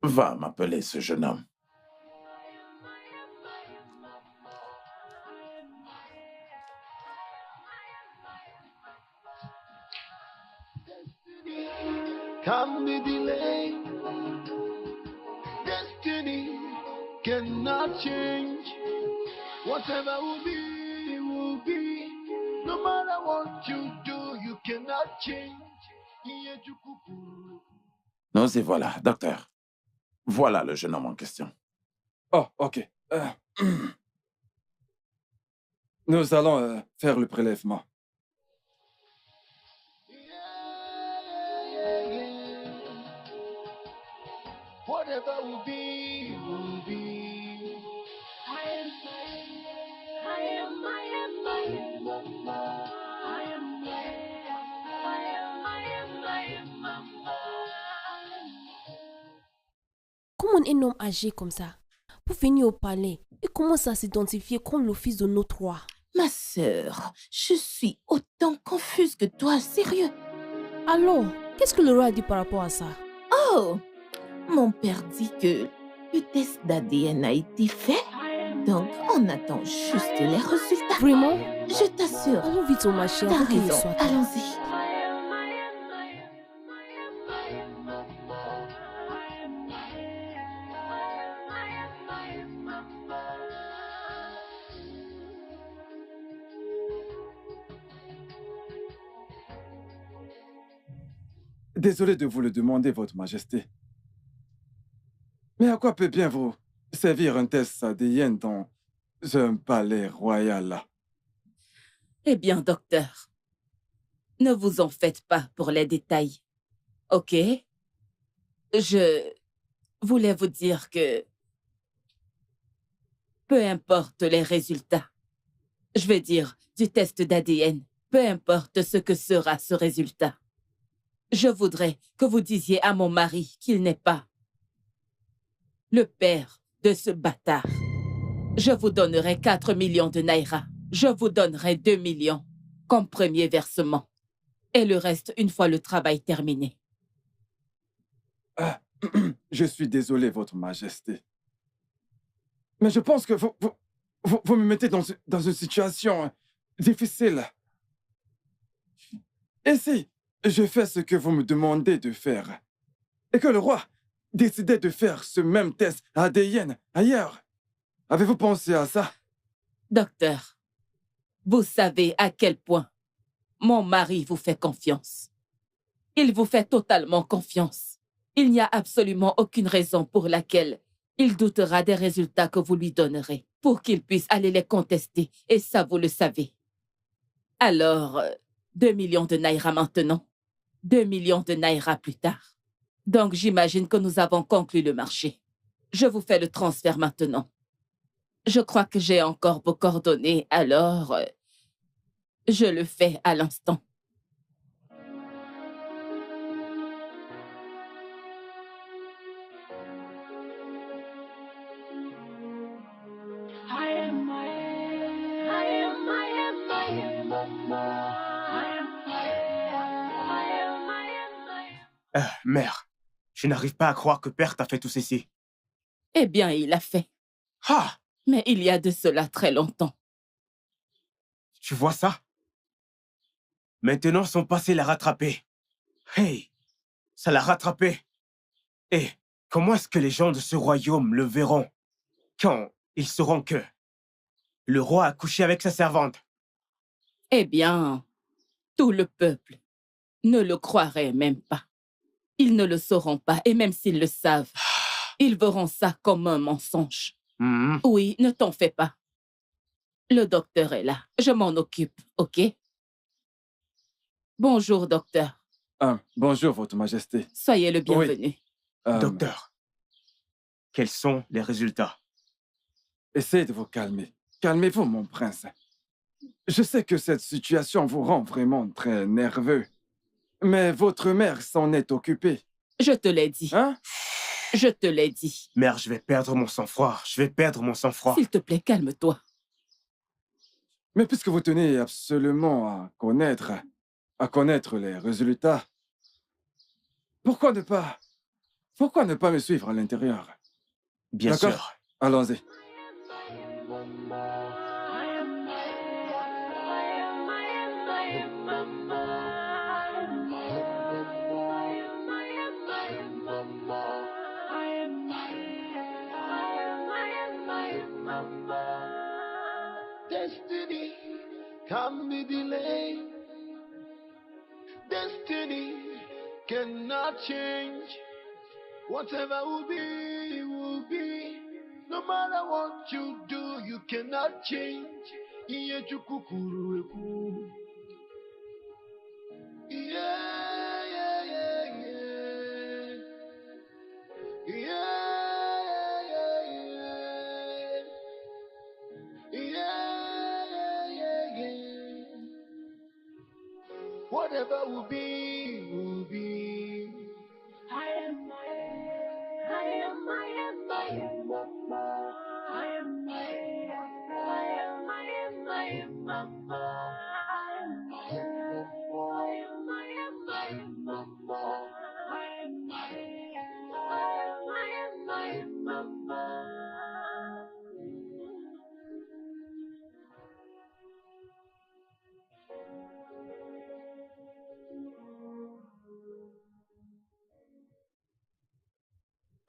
Va m'appeler ce jeune homme. Can be delayed. Destiny cannot change. Whatever will be, will be. No matter what you do, you cannot change. Nous y voilà, docteur. Voilà le jeune homme en question. Oh, ok. Nous allons faire le prélèvement. Whatever will be, will be. Comment un homme âgé comme ça peut venir au palais et commence à s'identifier comme le fils de notre roi? Ma sœur, je suis autant confuse que toi, sérieux. Alors, qu'est-ce que le roi a dit par rapport à ça? Oh, mon père dit que le test d'ADN a été fait, donc on attend juste les résultats. Vraiment? Je t'assure. Allons vite au marché. T'as raison, allons-y. Désolé de vous le demander, Votre Majesté. Mais à quoi peut bien vous servir un test ADN dans un palais royal là? Eh bien, docteur, Ne vous en faites pas pour les détails. OK? Je voulais vous dire que peu importe les résultats, je veux dire du test d'ADN, peu importe ce que sera ce résultat, je voudrais que vous disiez à mon mari qu'il n'est pas le père de ce bâtard. Je vous donnerai 4 millions de naira. Je vous donnerai 2 millions comme premier versement. Et le reste une fois le travail terminé. Je suis désolé, Votre Majesté. Mais je pense que vous me mettez dans une situation difficile. Et si je fais ce que vous me demandez de faire, et que le roi décidait de faire ce même test ADN ailleurs, avez-vous pensé à ça? Docteur, vous savez à quel point mon mari vous fait confiance. Il vous fait totalement confiance. Il n'y a absolument aucune raison pour laquelle il doutera des résultats que vous lui donnerez pour qu'il puisse aller les contester. Et ça, vous le savez. Alors, 2 millions de naira maintenant, 2 millions de naira plus tard. Donc, j'imagine que nous avons conclu le marché. Je vous fais le transfert maintenant. Je crois que j'ai encore vos coordonnées, alors je le fais à l'instant. Mère, je n'arrive pas à croire que père t'a fait tout ceci. Eh bien, il l'a fait. Ah! Mais il y a de cela très longtemps. Tu vois ça? Maintenant, son passé l'a rattrapé. Hey! Ça l'a rattrapé. Et comment est-ce que les gens de ce royaume le verront quand ils sauront que le roi a couché avec sa servante? Eh bien, tout le peuple ne le croirait même pas. Ils ne le sauront pas, et même s'ils le savent, ils verront ça comme un mensonge. Oui, ne t'en fais pas. Le docteur est là. Je m'en occupe, OK? Bonjour, docteur. Bonjour, Votre Majesté. Soyez le bienvenu. Oui. Docteur, quels sont les résultats? Essayez de vous calmer. Calmez-vous, mon prince. Je sais que cette situation vous rend vraiment très nerveux. Mais votre mère s'en est occupée. Je te l'ai dit. Hein? Je te l'ai dit. Mère, je vais perdre mon sang-froid. Je vais perdre mon sang-froid. S'il te plaît, calme-toi. Mais puisque vous tenez absolument à connaître les résultats, pourquoi ne pas me suivre à l'intérieur? Bien sûr. Allons-y. Destiny can be delayed. Destiny cannot change. Whatever will be, will be. No matter what you do, you cannot change. Iye chukukuru eku. Yeah, yeah, yeah, yeah. Yeah. Whatever will be, will be. I am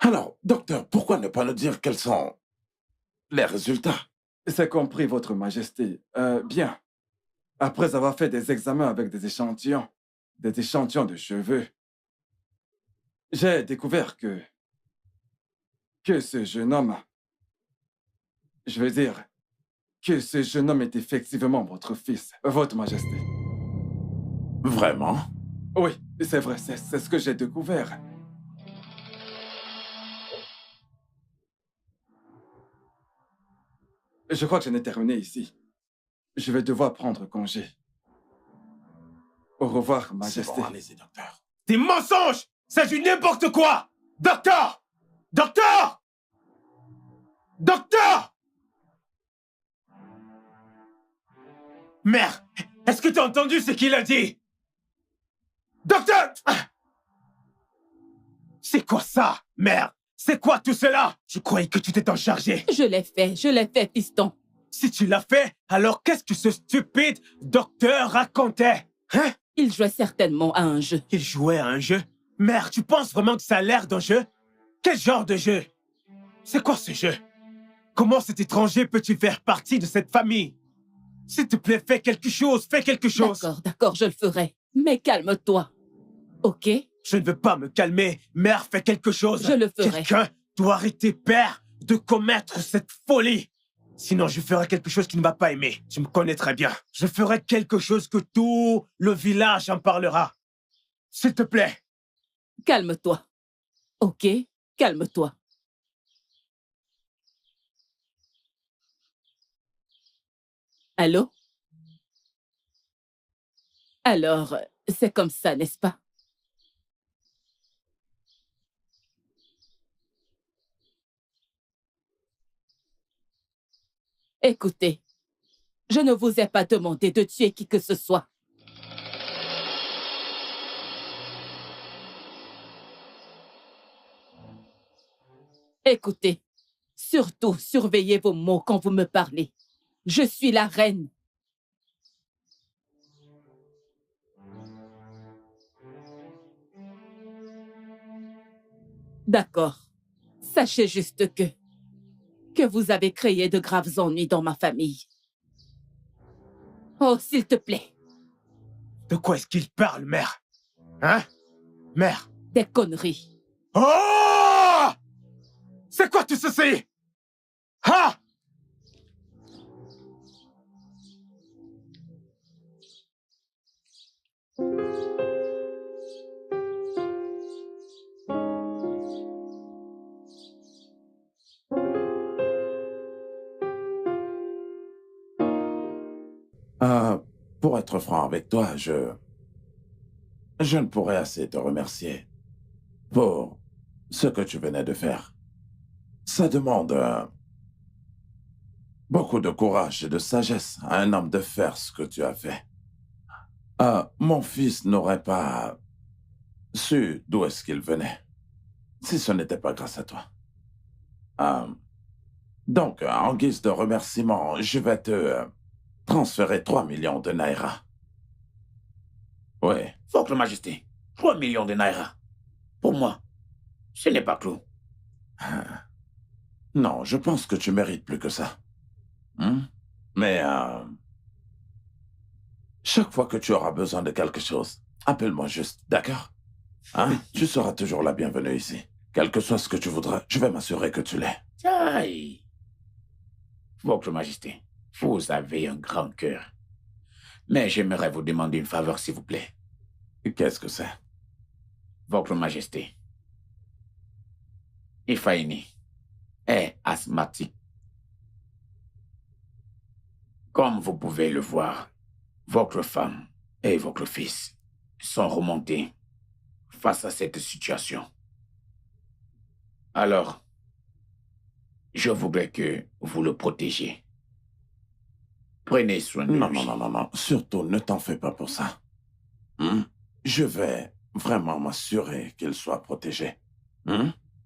Alors, docteur, pourquoi ne pas nous dire quels sont les résultats? C'est compris, Votre Majesté. Bien. Après avoir fait des examens avec des échantillons de cheveux, j'ai découvert que ce jeune homme, que ce jeune homme est effectivement votre fils, Votre Majesté. Vraiment? Oui, c'est vrai, c'est ce que j'ai découvert. Je crois que j'en ai terminé ici. Je vais devoir prendre congé. Au revoir, Majesté. C'est bon, allez-y, docteur. Des mensonges! C'est du n'importe quoi! Docteur! Docteur! Docteur! Mère, est-ce que tu as entendu ce qu'il a dit? Docteur! C'est quoi ça, mère? C'est quoi tout cela? Je croyais que tu t'étais en chargé. Je l'ai fait, fiston. Si tu l'as fait, alors qu'est-ce que ce stupide docteur racontait? Hein? Il jouait certainement à un jeu. Il jouait à un jeu? Mère, tu penses vraiment que ça a l'air d'un jeu? Quel genre de jeu? C'est quoi ce jeu? Comment cet étranger peut-il faire partie de cette famille? S'il te plaît, fais quelque chose, fais quelque chose. D'accord, je le ferai. Mais calme-toi. Ok? Je ne veux pas me calmer. Mère, fais quelque chose. Je le ferai. Quelqu'un doit arrêter, père, de commettre cette folie. Sinon, je ferai quelque chose qu'il ne va pas aimer. Tu me connais très bien. Je ferai quelque chose que tout le village en parlera. S'il te plaît. Calme-toi. Ok? Calme-toi. Allô? Alors, c'est comme ça, n'est-ce pas? Écoutez, je ne vous ai pas demandé de tuer qui que ce soit. Écoutez, surtout surveillez vos mots quand vous me parlez. Je suis la reine. D'accord. Sachez juste que vous avez créé de graves ennuis dans ma famille. Oh, s'il te plaît. De quoi est-ce qu'il parle, mère? Hein? Mère? Des conneries. Oh! C'est quoi tout ceci? Ah! Pour être franc avec toi, je ne pourrais assez te remercier pour ce que tu venais de faire. Ça demande beaucoup de courage et de sagesse à un homme de faire ce que tu as fait. Mon fils n'aurait pas su d'où est-ce qu'il venait si ce n'était pas grâce à toi. Donc, en guise de remerciement, je vais te transférer 3 millions de naira. Oui. Votre Majesté, 3 millions de naira. Pour moi, ce n'est pas clos. Non, je pense que tu mérites plus que ça. Mais chaque fois que tu auras besoin de quelque chose, appelle-moi juste, d'accord? Tu seras toujours la bienvenue ici. Quel que soit ce que tu voudras, je vais m'assurer que tu l'aies. Aïe. Votre Majesté, vous avez un grand cœur. Mais j'aimerais vous demander une faveur, s'il vous plaît. Qu'est-ce que c'est? Votre Majesté, Ifaini est asthmatique. Comme vous pouvez le voir, votre femme et votre fils sont remontés face à cette situation. Alors, je voudrais que vous le protégiez. Prenez soin de lui. Non. Surtout, ne t'en fais pas pour ça. Je vais vraiment m'assurer qu'il soit protégé.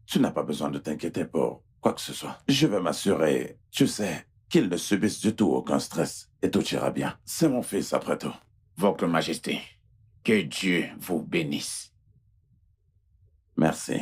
Tu n'as pas besoin de t'inquiéter pour quoi que ce soit. Je vais m'assurer, tu sais, qu'il ne subisse du tout aucun stress et tout ira bien. C'est mon fils après tout. Votre Majesté, que Dieu vous bénisse. Merci.